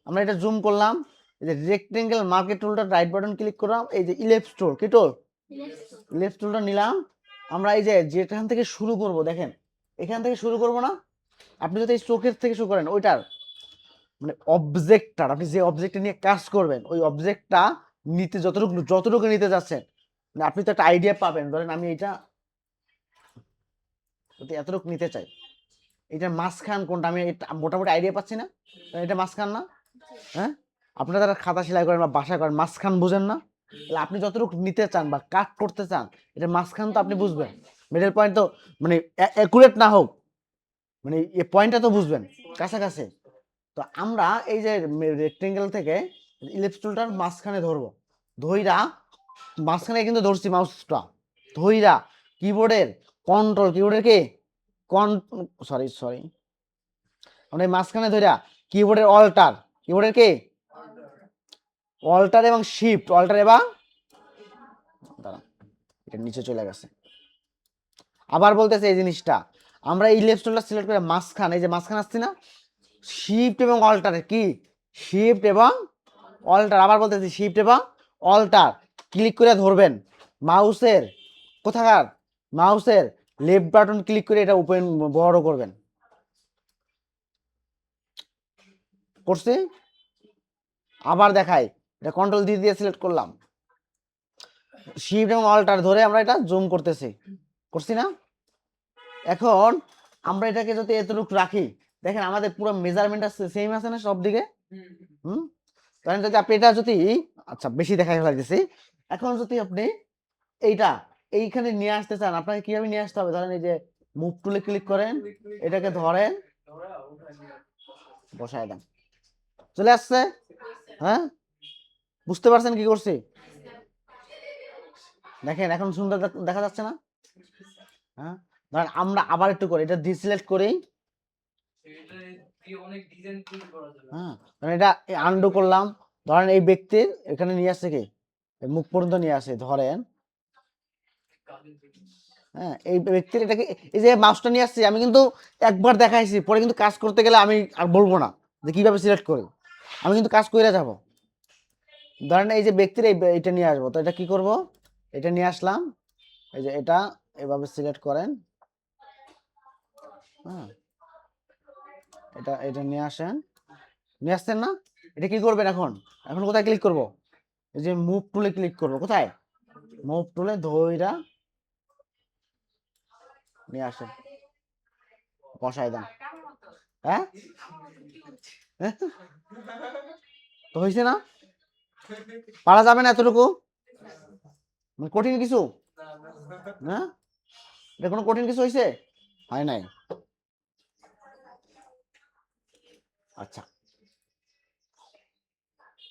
আমরা এটা জুম করলাম, এই যে রেক্টেঙ্গেল মার্কেট টুলটা রাইট বাটন ক্লিক করলাম, এই যে ইলেপস টুল, কি টুল? ইলেপস টুলটা নিলাম। আমরা এই যে যেখান থেকে শুরু করব, দেখেন এখান থেকে শুরু করব না? আপনি যদি এই চোখের থেকে শুরু করেন, ওইটার মানে অবজেক্টটার, আপনি যে অবজেক্টটা নিয়ে কাজ করবেন ওই অবজেক্টটা নিতে যতটুকু নিতে যাচ্ছেন, মানে আপনি তো একটা আইডিয়া পাবেন। ধরেন আমি এটা যদি এতটুকু নিতে চাই, এটার মাঝখান কোনটা আমি মোটামুটি আইডিয়া পাচ্ছি না? এটা মাঝখান না? হ্যাঁ, আপনারা যারা খাতা সেলাই করেন বা বাসা করেন, মাঝখান বুঝেন না? তাহলে আপনি যতটুকু নিতে চান বা কাট করতে চান, এটা মাঝখান তো আপনি বুঝবেন। মিডল পয়েন্ট তো মানে অ্যাকুরেট না হোক, মানে এই পয়েন্টটা তো বুঝবেন কাছাকাছি। তো আমরা এই যে রেক্টেঙ্গেল থেকে ইলিপস টুলটার মাঝখানে ধরবো, ধইরা মাঝখানে কিন্তু ধরছি মাউসটা, ধইরা কিবোর্ডের কন্ট্রোল, কিবোর্ডের কি সরি আমরা এই মাঝখানে ধইরা কিবোর্ডের অল্টার, কিবোর্ডের কি অল্টার এবং শিফট, অল্টার এবং দাঁড়া, এটা নিচে চলে গেছে। আবার বলতেছে এই জিনিসটা, আমরা এই লেফট টুলটা সিলেক্ট করে মাঝখানে, এই যে মাঝখানে আসছি না, শিফট এবং অল্টারে কি, শিফট এবং অল্টার, আবার বলতেছি শিফট এবং অল্টার ক্লিক করে ধরবেন মাউসের কোথাকার, মাউসের লেফট বাটন ক্লিক করে এটা ওপেন বড় করবেন। করছি, আবার দেখাই, এটা কন্ট্রোল দিয়ে সিলেক্ট করলাম, শিফট এবং অল্টার ধরে আমরা এটা জুম করতেছি, করছি না? এখন আমরা এটাকে যদি এতটুকু রাখি, দেখেন আমাদের পুরো মেজারমেন্ট সেম আছে না সব দিকে? হুম, তাহলে যদি আপনি এটা যদি, আচ্ছা বেশি দেখাই ফেলাইতেছি, এখন যদি আপনি এইটা এইখানে নিয়ে আসতে চান, আপনাকে কিভাবে নিয়ে আসতে হবে? ধরেন এই যে মুভ টুলে ক্লিক করেন, এটাকে ধরেন, বসায় দেন, চলে আসছে। হ্যাঁ, বুঝতে পারছেন কি করছি? দেখেন এখন সুন্দর দেখা যাচ্ছে না? হ্যাঁ, ধরেন আমরা আবার একটু করি, এটা ডিসিলেক্ট করি, হ্যাঁ, ধরেন এটা আনডু করলাম, ধরেন এই ব্যক্তির এখানে নিয়ে আসছে কি, মুখ পর্যন্ত নিয়ে আসে ধরেন, হ্যাঁ, এই ব্যক্তির এটাকে, এই যে মাউসটা নিয়ে আসছি আমি কিন্তু একবার দেখাইছি, পরে কিন্তু কাজ করতে গেলে আমি আর বলবো না যে কিভাবে সিলেক্ট করি, আমি কিন্তু কাজ করে যাব। ধরেন এই যে ব্যক্তির এইটা নিয়ে আসবো, তো এটা কি করব, এটা নিয়ে আসলাম, এই যে এটা এভাবে সিলেক্ট করেন, হ্যাঁ, এটা এটা নিয়ে আসেন, নিয়ে আসছেন না? এটা কি করবেন এখন, এখন কোথায় ক্লিক করব, এই যে মুভ টুলে ক্লিক করব, কোথায়, মুভ টুলে ধইরা নিয়ে আসেন, বসাই দেন। হ্যাঁ, তো হয়েছে না? পারা যাবে না এতটুকু, মানে কঠিন কিছু না, এটা কোনো কঠিন কিছু হয়েছে, হয় নাই। আচ্ছা,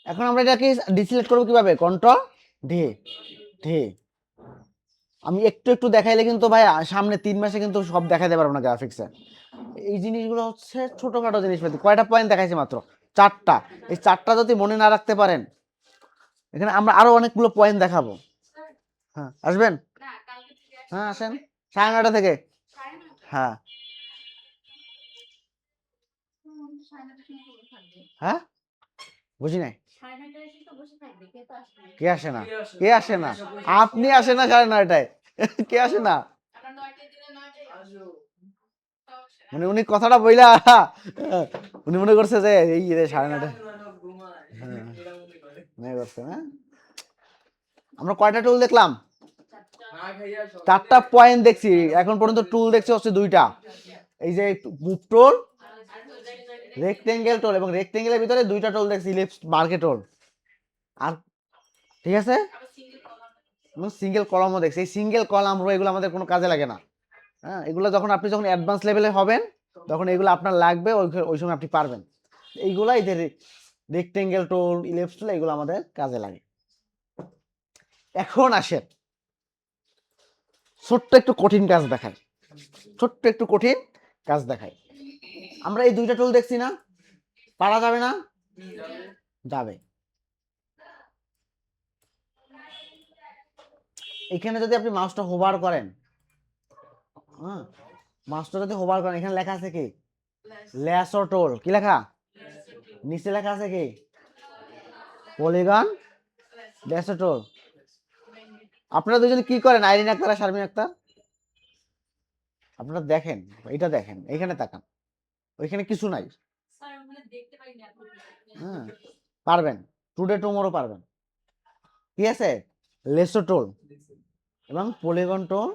এখন আমরা এটাকে ডিসিলেক্ট করবো কিভাবে, কন্ট্রোল ডি, ডি। আমি একটু একটু দেখাইলে কিন্তু ভাই সামনে 3 মাসে কিন্তু সব দেখাইতে পারবো না গ্রাফিক্সে। এই জিনিসগুলো হচ্ছে ছোটখাটো জিনিসপাতি। কয়টা পয়েন্ট দেখাইছে মাত্র, 4টা। এই 4টা যদি মনে না রাখতে পারেন, এখানে আমরা আরো অনেকগুলো পয়েন্ট দেখাবো। হ্যাঁ, আসবেন? হ্যাঁ আসেন, 9:30 থেকে। হ্যাঁ হ্যাঁ, বুঝি নাই, কে আসে না, কে আসে না, আপনি আসেন না 9:30টায়, কে আসে না, মানে উনি কথাটা বইলা, উনি মনে করছে যে এই 9:30, হ্যাঁ মনে করছে না। আমরা কয়টা টুল দেখলাম, 4টা পয়েন্ট দেখছি এখন পর্যন্ত, টুল দেখছি হচ্ছে 2টা, এই যে মুভ টুল, রেক্টেঙ্গেল টুল, এবং রেক্টেঙ্গেলের ভিতরে 2টা টুল দেখছি, ইলিপস, মার্কে টুল, আর ঠিক আছে, সিঙ্গেল কলামও দেখছি। এই সিঙ্গেল কলাম রো এগুলো আমাদের কোনো কাজে লাগে না, হ্যাঁ, এগুলো যখন আপনি যখন অ্যাডভান্স লেভেলে হবেন তখন এগুলো আপনার লাগবে, ওই সময় আপনি পারবেন। এইগুলা এই যে রেক্টেঙ্গেল টুল, ইলিপস টুল, এগুলো আমাদের কাজে লাগে। এখন আসেন ছোট্ট একটু কঠিন কাজ দেখাই, ছোট্ট একটু কঠিন কাজ দেখাই। আমরা এই 2টা টুল দেখছি না, পারা যাবে না, যাবে। এখানে যদি আপনি মাউসটা হোভার করেন, হ্যাঁ, মাউসটা যদি হোভার করেন, এখানে লেখা আছে কি, ল্যাসো টুল, কি লেখা, নিচে লেখা আছে কি, পলিগন ল্যাসো টুল। আপনারা দুজন কি করেন, আইরিন আক্তার আর শারমিন আক্তার, আপনারা দেখেন, এটা দেখেন, এখানে তাকান, ওইখানে কিছু নাই, হ্যাঁ, পারবেন, টুডে টুমোরো পারবেন, ঠিক আছে, লেসো টুল এবং পলিগন টুল,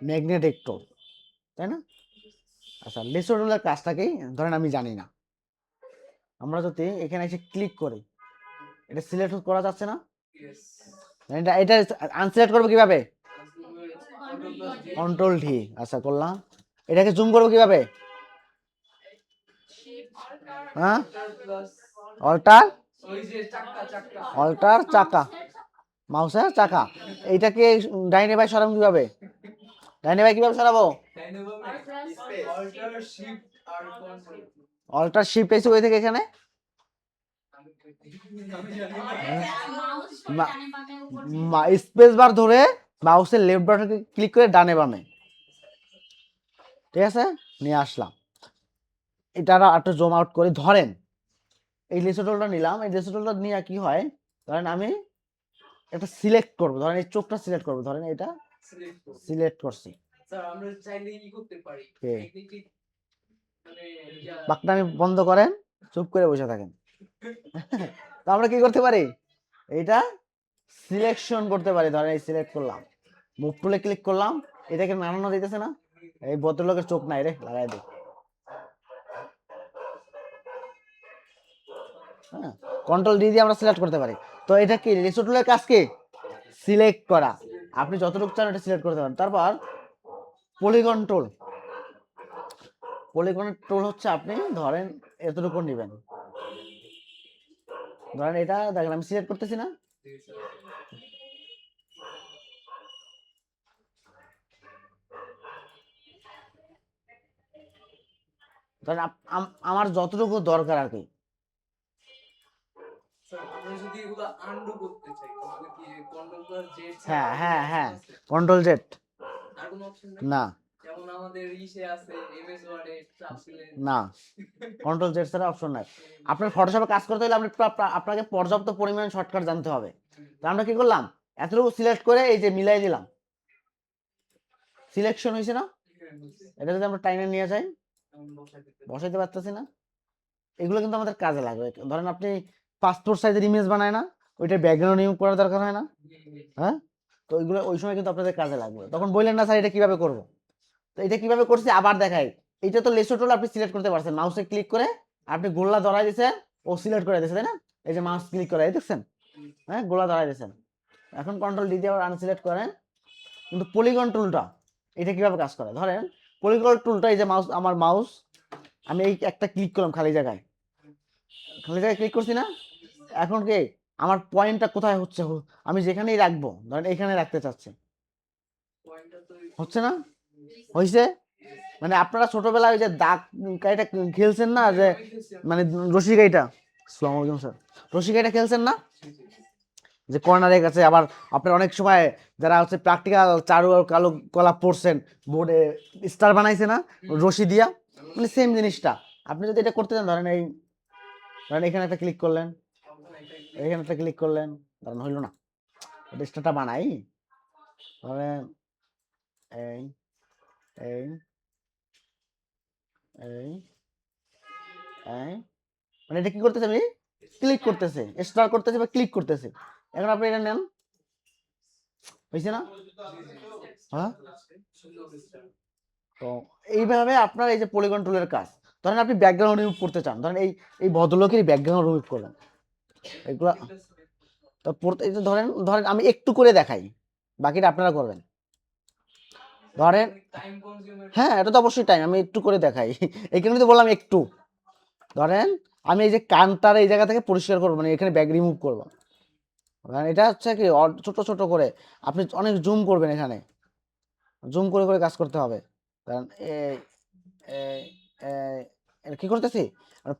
ম্যাগনেটিক টুল, তাই না? আচ্ছা, লেসো টুলের কাজটা কি, ধরেন আমি জানি না, আমরা যদি এখানে এসে ক্লিক করি, এটা সিলেক্ট করা যাচ্ছে না, এটা এটা আনসিলেক্ট করবো কিভাবে, কন্ট্রোল ডি, আচ্ছা করলাম, এটাকে জুম করবো কিভাবে, হ্যাঁ, অল্টার, অল্টার চাকা, মাউসের চাকা, এইটাকে ডাইনে বাই সরাবো কিভাবে, ডাইনে বাই কিভাবে সরাবো, অল্টার শিফট এসে ওই থেকে এখানে, স্পেস বার ধরে মাউসের লেফট বাটনকে ক্লিক করে ডানে বামে, ঠিক আছে, নিয়ে আসলাম। এটা একটু জুম আউট করে ধরেন, এই লেসো টুলটা নিলাম, এই লেসো টুলটা নিয়ে কি হয়, ধরেন আমি একটা সিলেক্ট করব, ধরেন এই চোখটা সিলেক্ট করব, ধরেন এটা সিলেক্ট করছি, স্যার আমরা চাইলে কি করতে পারি কে? ম্যাগনেটিক মানে বাকনামি বন্ধ করেন, চুপ করে বসে থাকেন। তো আমরা কি করতে পারি, এইটা সিলেকশন করতে পারি। ধরেন এই সিলেক্ট করলাম, মুভ টুলে ক্লিক করলাম, এটাকে নাড়ানো দিতেছে না? এই ভদ্রলোকের চোখ নাই রে, লাগাই দে। হ্যাঁ, কন্ট্রোল ডি দিয়ে আমরা সিলেক্ট করতে পারি। তো এটা কি রেসো টুলের কাজ, কি সিলেক্ট করা। আপনি যতটুকু চান এটা সিলেক্ট করতে পারেন। তারপর পলিগন টুল, পলিগনের টুল হচ্ছে আপনি ধরেন এতটুকু নেবেন, ধরেন এটা দেখেন আমি সিলেক্ট করতেছি না, ধরেন আমার যতটুকু দরকার আর কি। স্যার আমরা যদি এগুলো আনডু করতে চাই তাহলে কি কন্ট্রোল প্লাস জেড হ্যাঁ হ্যাঁ হ্যাঁ, কন্ট্রোল জেড। আর কোনো অপশন নাই না যেমন আমাদের ইসে আছে এমএস ওয়ার্ডে চাপ দিলে না, কন্ট্রোল জেড ছাড়া অপশন নাই। আপনার ফটোশপে কাজ করতে হলে আপনাকে পর্যাপ্ত পরিমাণ শর্টকাট জানতে হবে। তো আমরা কি করলাম, এতটুকু সিলেক্ট করে এই যে মিলাই দিলাম, সিলেকশন হয়েছে না? এটা যদি আমরা টাইমে নিয়ে যাই, বসাইতে পারতেছি না। এগুলো কিন্তু আমাদের কাজে লাগবে। ধরেন আপনি পাসপোর্ট সাইজের ইমেজ বানায় না, ওইটা ব্যাকগ্রাউন্ড রিমুভ করার দরকার হয় না? হ্যাঁ, তো ওইগুলো ওই সময় কিন্তু আপনাদের কাজে লাগবে। তখন বললেন না স্যার এটা কিভাবে করব, তো এটা কিভাবে করছি আবার দেখাই। এটা তো লেসো টুল আপনি সিলেক্ট করতে পারছেন, মাউসে ক্লিক করে আপনি গোল্লা ধরাই দিয়েছেন, ও সিলেক্ট করে দিয়েছে, তাই না? এই যে মাউস ক্লিক করে দেখছেন, হ্যাঁ গোলা ধরাই দিয়েছেন। এখন কন্ট্রোল ডি দিয়ে আবার আনসিলেক্ট করেন। কিন্তু পলিগন টুলটা এটা কিভাবে কাজ করে, ধরেন পলিগন টুলটা এই যে মাউস, আমার মাউস আমি এই একটা ক্লিক করলাম খালি জায়গায়, খালি জায়গায় ক্লিক করছি না? এখন কি আমার পয়েন্টটা কোথায় হচ্ছে, আমি যেখানেই রাখবো, ধরেন এখানে রাখতে চাচ্ছি, হচ্ছে না? হয়েছে? মানে আপনারা ছোটবেলায় ওই যে দাগ কাইটা খেলছেন না, যে মানে রশি কাইটা, আসসালামু আলাইকুম স্যার, রশি কাইটা খেলছেন না, যে কর্নারে গেছে। আবার আপনার অনেক সময় যারা হচ্ছে প্র্যাকটিক্যাল চারু আর কালো কলা পড়ছেন, বোর্ডে স্টার বানাইছে না রশি দিয়া, মানে সেম জিনিসটা আপনি যদি এটা করতে চান, ধরেন এই, ধরেন এখানে একটা ক্লিক করলেন, এখানে একটা ক্লিক করলেন, ধরেন হইলো না, এটা স্টারটা বানাই, ধরেন এই এই এই এই, মানে এটা কি করতেছে, আমি ক্লিক করতেছে, স্টার করতেছে বা ক্লিক করতেছে। এখন আপনি এটা নেন, হয়েছে না? হ্যাঁ, তো এইভাবে আপনার এই যে পলিগন টুলের কাজ। ধরেন আপনি ব্যাকগ্রাউন্ড রিমুভ করতে চান, ধরেন এই এই ভদ্রলোকেরই ব্যাকগ্রাউন্ড রিমুভ করলেন, এগুলা তো এই যে ধরেন ধরেন আমি একটু করে দেখাই, বাকিটা আপনারা করবেন। ধরেন হ্যাঁ, এটা তো অবশ্যই টাইম, আমি একটু করে দেখাই, এই কারণে তো বললাম একটু। ধরেন আমি এই যে কানটার এই জায়গা থেকে পরিষ্কার করবো, মানে এখানে ব্যাগ রিমুভ করবো, এটা হচ্ছে কি ছোট ছোট করে আপনি অনেক জুম করবেন, এখানে জুম করে করে কাজ করতে হবে। কারণ কি করতেছি,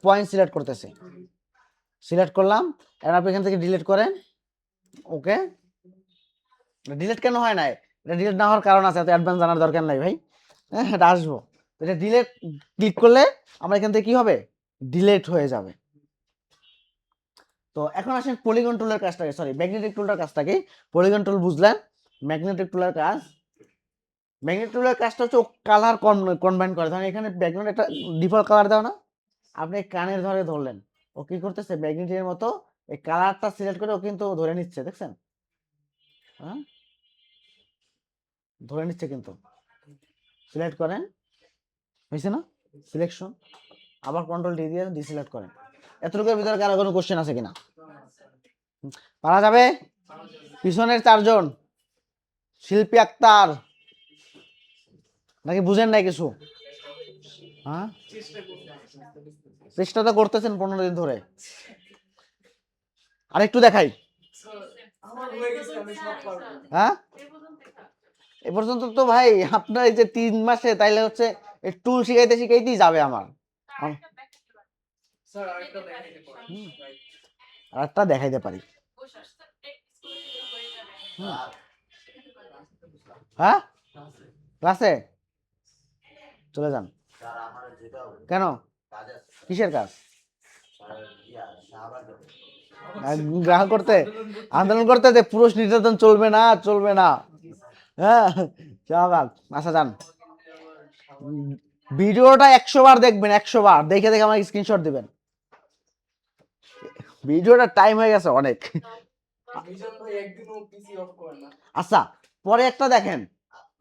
পয়েন্ট সিলেক্ট করতেছি, সিলেক্ট করলাম। এখন আপনি এখান থেকে ডিলিট করেন, ওকে। ডিলিট কেন হয় না, এটা ডিলিট না হওয়ার কারণ আছে, এত অ্যাডভান্স জানার দরকার নাই ভাই, হ্যাঁ এটা আসবো। এটা ডিলিট ক্লিক করলে আমার এখান থেকে কি হবে, ডিলিট হয়ে যাবে। তো এখন আসেন পলিগন টুলের কাজটাকে, সরি ম্যাগনেটিক টুলটার কাজটাকে। পলিগন টুল বুঝলেন, ম্যাগনেটিক টুলের কাজ, ম্যাগনেটিক টুলের কাজটা হচ্ছে কালার কম্বাইন করে। ধরেন এখানে ব্যাকগ্রাউন্ড একটা ডিফল্ট কালার দাও না, আপনি কানের ধরে ধরলেন, ও কি করতেছে ম্যাগনেটের মতো এই কালারটা সিলেক্ট করে ও কিন্তু ধরে নিচ্ছে, দেখছেন? হ্যাঁ, ধরে নিচ্ছে কিন্তু। সিলেক্ট করেন, হয়েছে না সিলেকশন, আবার কন্ট্রোল ডি দিয়ে ডিসিলেক্ট করেন। এতটুকুর ভিতরে কারো কোনো কোশ্চেন আছে কিনা, পারা যাবে? পিছনের চারজন, শিল্পী আক্তার, নাকি বুঝেন নাই কিছু? হ্যাঁ, চেষ্টা তো করতেছেন 15 দিন ধরে। আরেকটু দেখাই, হ্যাঁ এ পর্যন্ত তো ভাই আপনার এই যে 3 মাসে তাইলে হচ্ছে টুল শিখাইতে শিখাইতেই যাবে আমার। আরেকটা দেখাইতে পারি, হ্যাঁ ক্লাসে চলে যান, কেন, কিসের কাজ? গ্রাহক করতে, আন্দোলন করতে, যে পুরুষ নির্যাতন চলবে না, চলবে না, হ্যাঁ শাহবাগ আচ্ছা যান। ভিডিওটা 100 বার দেখবেন, 100 বার দেখে দেখে আমাকে স্ক্রিনশট দিবেন। ভিডিওটা টাইম হয়ে গেছে অনেক। মিজান ভাই একদিনও পিসি অফ করে না। আচ্ছা পরে একটা দেখেন,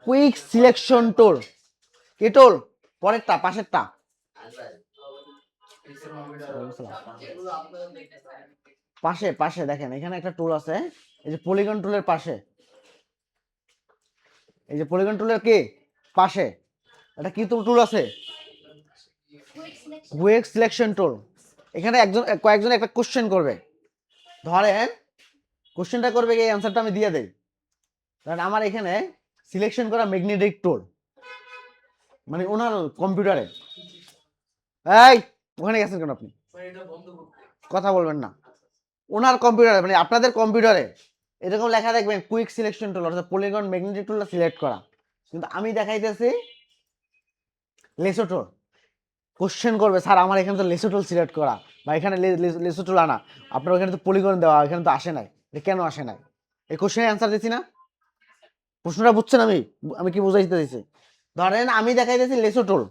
কুইক সিলেকশন টুল। কি টুল? পরেরটা, পাশেরটা। এগুলো আপনারা দেখতেছেন। পাশে পাশে দেখেন এখানে একটা টুল আছে, এই যে পলিগন টুলের পাশে, এই যে পলিগন টুলের কি পাশে এটা কি টুল আছে? Quick selection tool. এখানে কয়েকজন একটা কোশ্চেন করবে, ধরেন কোশ্চেনটা করবে কি, এই অ্যান্সারটা আমি দিয়ে দেই। কারণ আমার এখানে সিলেকশন করা ম্যাগনেটিক টুল, মানে ওনার কম্পিউটারে। এই ওখানে গেছেন কেন আপনি? ভাই এটা বন্ধ করতে। কথা বলবেন না। ওনার কম্পিউটারে মানে আপনাদের কম্পিউটারে এরকম লেখা দেখবেন কুইক সিলেকশন টুল, অর্থাৎ পলিগন ম্যাগনেটিক টুলটা সিলেক্ট করা। কিন্তু আমি দেখাইতেছি লেসো টুল। কোশ্চেন করবে স্যার আমার এখানে তো লেসো টুল সিলেক্ট করা, বা এখানে লেসো টুল আনা, আপনার ওখানে তো পলিগন দেওয়া, এখানে তো আসে নাই, এটা কেন আসে নাই? এই কোশ্চেনের অ্যান্সার দিচ্ছি না? প্রশ্নটা বুঝছেন? আমি আমি কি বুঝাইতে দিচ্ছি? ধরেন আমি দেখাইতেছি লেসো টুল,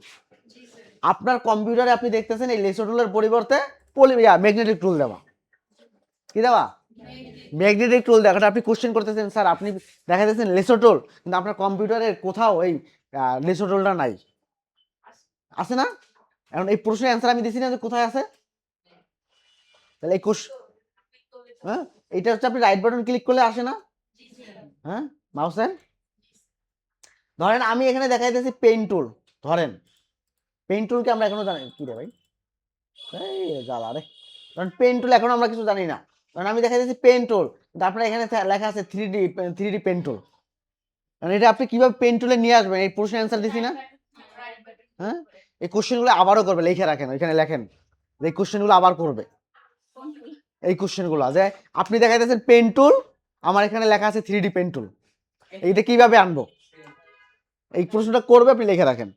আপনার কম্পিউটারে আপনি দেখতেছেন এই লেসো টুলের পরিবর্তে ম্যাগনেটিক টুল দেওয়া। কি দেওয়া? ম্যাগনেটিক টুল দেওয়া। আপনি কোশ্চেন করতেছেন স্যার আপনি দেখাইতেছেন লেসো টুল, কিন্তু আপনার কম্পিউটারের কোথাও এই লেসো টুলটা নাই, আছে না? এখন এই প্রশ্নের অ্যান্সার আমি দিচ্ছি না যে কোথায় আছে। তাহলে এই হ্যাঁ এইটা হচ্ছে আপনি রাইট বাটন ক্লিক করলে আসে না? হ্যাঁ মাউসের ধরেন আমি এখানে দেখাইতেছি পেইন্ট টুল। ধরেন পেইন্ট টুলকে আমরা এখনো জানি কি রে ভাই, এই জ্বালা রে। কারণ পেন টুল এখন আমরা কিছু জানি না, কারণ আমি দেখা যাচ্ছে পেন টুল, কিন্তু আপনার এখানে লেখা আছে 3D পেন টুল। কারণ এটা আপনি কিভাবে পেন টুলে নিয়ে আসবেন, এই প্রশ্নের অ্যান্সার দিছি না? হ্যাঁ এই কোশ্চেনগুলো আবারও করবে, লিখে রাখেন, ওইখানে লেখেন এই কোশ্চেনগুলো আবার করবে। এই কোশ্চেনগুলো যে আপনি দেখাইতেছেন পেন টুল, আমার এখানে লেখা আছে 3D পেন টুল, এইটা কিভাবে আনবো, এই প্রশ্নটা করবে, আপনি লিখে রাখেন।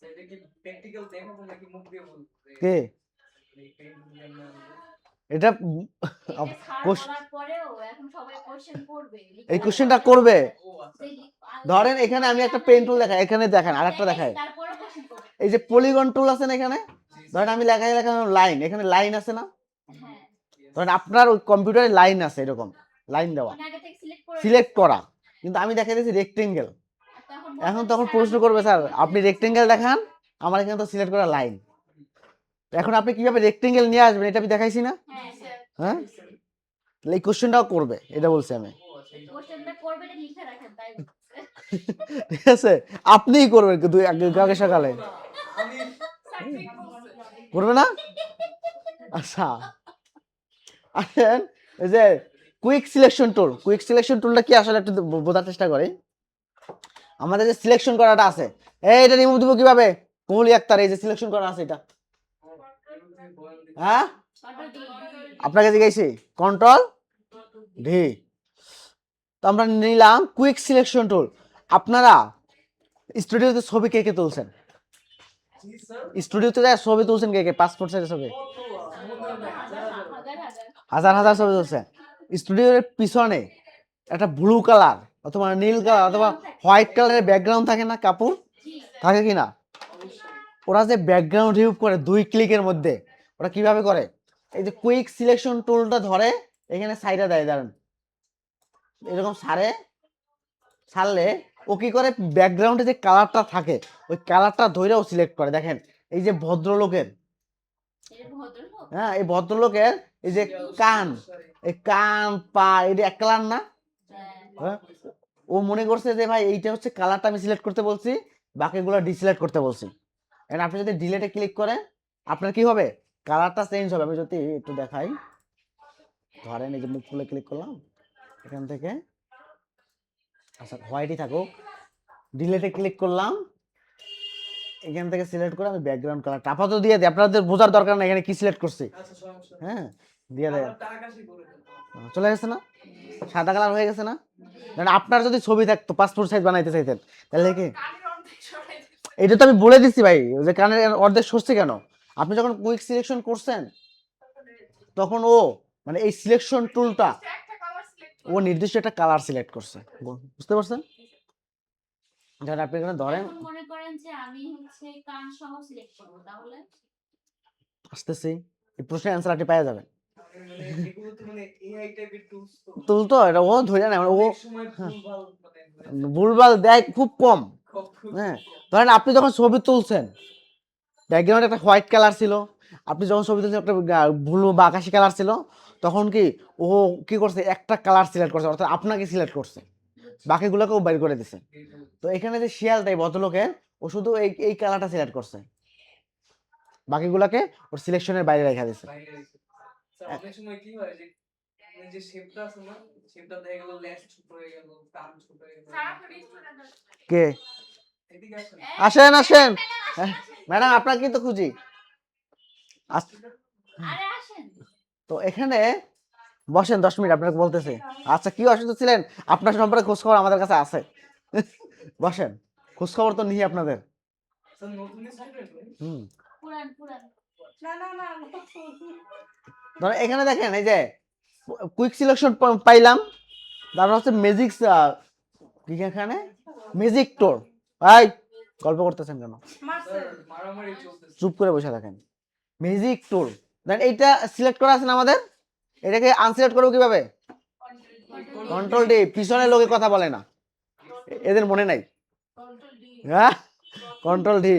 সেটা কি প্র্যাকটিক্যাল দেখাবো নাকি মুখ দিয়ে বলবো? কে এটা এই কোশ্চেনটা করবে। ধরেন এখানে আমি একটা পেন টুল দেখাই, এখানে দেখেন আরেকটা দেখাই, এই যে পলিগন টুল আছে না এখানে, ধরেন আমি লেখাই লাইন, এখানে লাইন আছে না? ধরেন আপনার ওই কম্পিউটারে লাইন আছে, এরকম লাইন দেওয়া সিলেক্ট করা, কিন্তু আমি দেখাই দিয়েছি রেক্টেঙ্গেল। এখন তখন প্রশ্ন করবে স্যার আপনি রেক্টেঙ্গেল দেখান, আমার এখানে তো সিলেক্ট করা লাইন। এখন আপনি কিভাবে রেক্টেঙ্গেল নিয়ে আসবেন, এটা আমি দেখাইছি না? হ্যাঁ এই কোশ্চেনটাও করবে, এটা বলছি আমি। ঠিক আছে আপনিই করবেন আগে সকালে, করবে না? আচ্ছা আসেন এই যে quick selection tool. Quick selection টুলটা কি আসলে একটু বোঝার চেষ্টা করি। আমাদের যে সিলেকশন করাটা আছে, এটা রিমুভ দিব কিভাবে? কোহলি আক্তার, এই যে সিলেকশন করা আছে এটা, হ্যাঁ আপনাকে জিজ্ঞাসি কন্ট্রোল ডি, তো আমরা নিলাম কুইক সিলেকশন টুল। আপনারা স্টুডিওতে ছবি কে কে তুলছেন? স্টুডিওতে যায় ছবি তুলছেন কে কে? পাসপোর্ট সাইজের ছবি হাজার হাজার ছবি তুলছেন। স্টুডিওর পিছনে একটা ব্লু কালার অথবা নীল কালার অথবা হোয়াইট কালারের ব্যাকগ্রাউন্ড থাকে না? কাপড় থাকে কিনা? ওরা যে ব্যাকগ্রাউন্ড রিমুভ করে 2 ক্লিকের মধ্যে, ওরা কিভাবে করে? এই যে কুইক সিলেকশন টুলটা ধরে এখানে সাইডে দেয়, দাঁড়ান এরকম ছাড়লে ও কি করে, ব্যাকগ্রাউন্ডে যে কালারটা থাকে ওই কালারটা ধরেও সিলেক্ট করে। দেখেন এই যে ভদ্রলোকের, হ্যাঁ এই ভদ্রলোকের এই যে কান, এই কান পা এটা এক কালার না? হ্যাঁ ও মনে করছে যে ভাই এইটা হচ্ছে কালারটা আমি সিলেক্ট করতে বলছি, বাকিগুলো ডিসিলেক্ট করতে বলছি। এন্ড আপনি যদি ডিলেটে ক্লিক করেন আপনার কি হবে, কালারটা চেঞ্জ হবে। আমি যদি একটু দেখাই, ধরেন এই যে মুখ খুলে ক্লিক করলাম এখান থেকে, আচ্ছা হোয়াইটই থাকুক, ডিলেটে ক্লিক করলাম, এখান থেকে সিলেক্ট করে আমি ব্যাকগ্রাউন্ড কালারটা আপাতত দিয়ে দিই, আপনাদের বোঝার দরকার না এখানে কি সিলেক্ট করছি। হ্যাঁ দিয়ে দেয়, চলে গেছে না? সাদা কালার হয়ে গেছে না? আপনার যদি ছবি থাকতো পাসপোর্ট সাইজ বানাইতে চাইতেন তাহলে কি? এটা তো আমি বলে দিচ্ছি ভাই, যে কানের অর্ধেক সরছে কেন। আপনি যখন কুইক সিলেকশন করছেন তখন ও মানে এই সিলেকশন টুলটা ও নির্দিষ্ট একটা কালার সিলেক্ট করছে, বুঝতে পারছেন? ধরেন আপনি এখানে ধরেন, এখন মনে করেন যে আমি হচ্ছে কান সহ সিলেক্ট করব, তাহলে আসতেছি, এই প্রশ্নের অ্যান্সার আপনি পেয়ে যাবেন। মানে এগুলো তো মানে এআই টাইপের টুলস তো তুল তো এটা ও ধরে না, ও অনেক সময় হ্যাঁ, ভুলভাল মানে হয়ে যায়। ভুলভাল দেয় খুব কম। খুব হ্যাঁ, কম। ধরেন আপনি যখন ছবি তুলছেন, ব্যাকগ্রাউন্ডে একটা হোয়াইট কালার ছিল, আপনি যখন ছবি তুলছেন একটা ব্লু বা আকাশি কালার ছিল, তখন কি ও কি করছে, একটা কালার সিলেক্ট করছে, অর্থাৎ আপনাকে সিলেক্ট করছে, বাকিগুলোকেও বের করে দিছে। তো এখানে যে শিয়ালটাই ভদ্রলোকের, ও শুধু এই এই কালারটা সিলেক্ট করছে, বাকিগুলোকে ওর সিলেকশনের বাইরে রেখে দিছে। বাইরে রেখে। স্যার অনেক সময় কি হয় যে মানে যে শেপটা আছে না, শেপটা দেখা গেল লেস ছোট হয়ে গেল, কান ছোট হয়ে গেল। কে এদিকে আসেন। আসেন আসেন, ম্যাডাম আপনাকে কিন্তু খুঁজি। আরে আসেন। তো এখানে বসেন 10 মিনিট, আপনাকে বলতেছে। আচ্ছা, কি অসুস্থ ছিলেন? আপনার সম্পর্কে খোঁজ খবর আমাদের কাছে আছে। বসেন, খোঁজ খবর তো নিই আপনাদের। স্যার নতুন স্টুডেন্ট হুম, পুরান পুরান। না না না ধরেন এখানে দেখেন, এই যে কুইক সিলেকশন পাইলাম, তারপর হচ্ছে ম্যাজিক, কি এখানে ম্যাজিক টোর। ভাই গল্প করতেছেন কেন? স্যার মারামারি চলতেছে। চুপ করে বসে থাকেন। ম্যাজিক টুল, দেন এইটা সিলেক্ট করা আছে না আমাদের, এটাকে আনসিলেক্ট করবো কিভাবে? Control D. পিছনের লোকে কথা বলে না, এদের মনে নাই। হ্যাঁ, কন্ট্রোল ডি।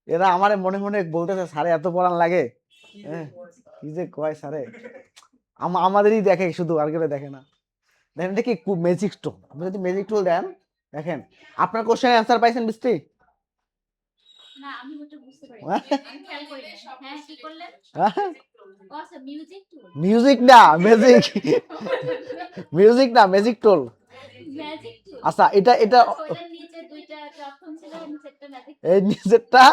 এরা আমার মনে মনে বলতেছে, স্যারে এত পড়ান লাগে। কি হ্যাঁ, voice? কি যে কয় স্যারে, আমাদেরই দেখে শুধু, আর কেউ দেখে না। দেখেন এটা কি ম্যাজিক টুল, আপনি যদি ম্যাজিক টুল দেন, দেখেন আপনার কোশ্চেনের অ্যান্সার পাইছেন বৃষ্টি? না আমি ওটা বুঝতে পারি হ্যাঁ? আমি খেয়াল করি না। হ্যাঁ কি করলেন? ও আচ্ছা মিউজিক টুল। মিউজিক না ম্যাজিক, মিউজিক না ম্যাজিক টুল। ম্যাজিক টুল। আচ্ছা, এটা এটা ওইটার নিচে দুইটা অপশন ছিল, নিচেরটা ম্যাজিক। এই নিচেরটা,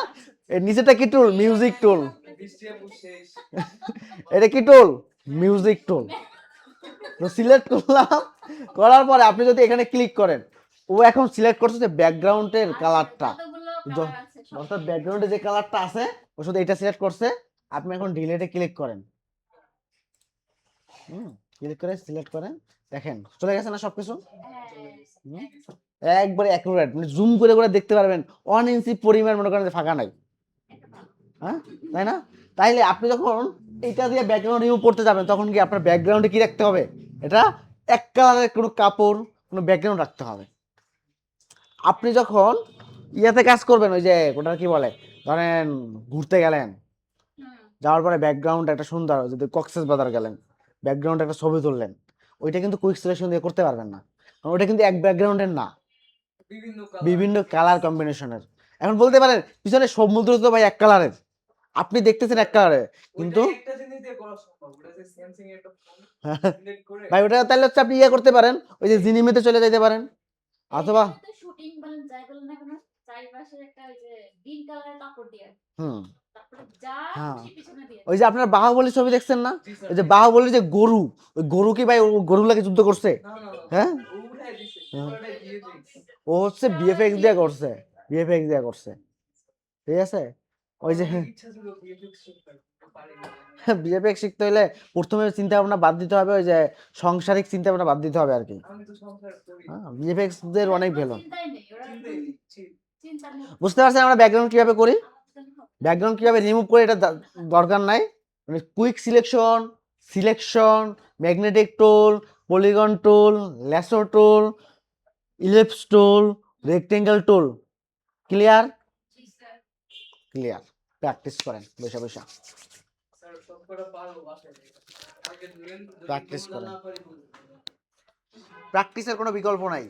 এই নিচেরটা কি টুল? মিউজিক টুল। বৃষ্টি আপু শেষ। এটা কি টুল? মিউজিক টুল। তো সিলেক্ট করলাম, করার পরে আপনি যদি এখানে ক্লিক করেন, ও এখন সিলেক্ট করছে যে ব্যাকগ্রাউন্ডের কালারটা, যতগুলো কালার আছে সব। অর্থাৎ ব্যাকগ্রাউন্ডে যে কালারটা আছে ও শুধু এটা সিলেক্ট করছে। আপনি এখন ডিলেটে ক্লিক করেন, ক্লিক করে সিলেক্ট করেন, দেখেন চলে গেছে না সবকিছু। হ্যাঁ একবারে অ্যাকুরেট, মানে জুম করে করে দেখতে পারবেন, 1 ইঞ্চি পরিমাণ মনে করেন যে ফাঁকা নাই। হ্যাঁ, তাই না? তাইলে আপনি যখন এটা দিয়ে ব্যাকগ্রাউন্ড রিমুভ করতে যাবেন, তখন কি আপনার ব্যাকগ্রাউন্ডে কি রাখতে হবে? এটা এক কালারের কোনো কাপড়, কোনো ব্যাকগ্রাউন্ড রাখতে হবে। আপনি যখন ইয়াতে কাজ করবেন, ওই যে ওটা কি বলে, ধরেন ঘুরতে গেলেন, যাওয়ার পরে ব্যাকগ্রাউন্ড একটা সুন্দর, যদি কক্সেস বাজার গেলেন, ব্যাকগ্রাউন্ডে একটা ছবি তুললেন, ওইটা কিন্তু কুইক সিলেকশন দিয়ে করতে পারবেন না, কারণ ওইটা কিন্তু এক ব্যাকগ্রাউন্ডের না, বিভিন্ন বিভিন্ন কালার কম্বিনেশনের। এখন বলতে পারেন পিছনে সমুদ্র তো ভাই এক কালারের, আপনি দেখতেছেন এক কালারে, কিন্তু একটা জিনিস দিয়ে করা সম্ভব, ওটা যে স্যামসাং এর একটা ফোন সিলেক্ট করে ভাই ওটা তাহলে হচ্ছে আপনি ইয়ে করতে পারেন, ওই যে জিনিমেতে চলে যেতে পারেন, অথবা তো শুটিং বলেন যাই বলেন না কেন, চারিপাশে একটা ওই যে গ্রিন কালারের কাপড় দিয়ে, হুম, তারপরে যা হ্যাঁ, খুশি পিছনে দিয়ে। ওই যে আপনার বাহুবলী ছবি দেখছেন না, জি স্যার। ওই যে বাহুবলীর যে গরু, ওই গরু কি ভাই ও গরু লাগে যুদ্ধ করছে? না না না হ্যাঁ, ও উঠায় দিছে, হ্যাঁ। পুরোটাই দিয়ে দিছে। ও হচ্ছে বিএফএক্স দিয়ে করছে, বিএফএক্স দিয়ে করছে, ঠিক আছে? ওই যে আমার ইচ্ছা ছিল ভিএফএক্স শিখতে, পারি না। বিএফএক্স শিখতে হলে প্রথমে চিন্তা ভাবনা বাদ দিতে হবে, ওই যে সাংসারিক চিন্তা ভাবনা বাদ দিতে হবে আর কি। আমি তো সংসার করি। হ্যাঁ, বিএফএক্স দের অনেক ভালো। চিন্তাই নেই, ওরা চিন্তাই নেই, চিল। চিন্তার মুক্ত। বুঝতে পারছেন আমরা ব্যাকগ্রাউন্ড কিভাবে করি, ব্যাকগ্রাউন্ড কিভাবে রিমুভ করে, এটা দরকার নাই। মানে quick selection, selection, magnetic tool, polygon tool, lasso tool, ellipse tool, rectangle tool, clear? জি স্যার। ক্লিয়ার। প্র্যাকটিস করেন বসে বসে, স্যার সব করা পারবো বাসায় থেকে। আগে ধরেন যদি Practice বলতে করেন। না পারি বলবো। প্র্যাকটিসের কোনো বিকল্প নাই।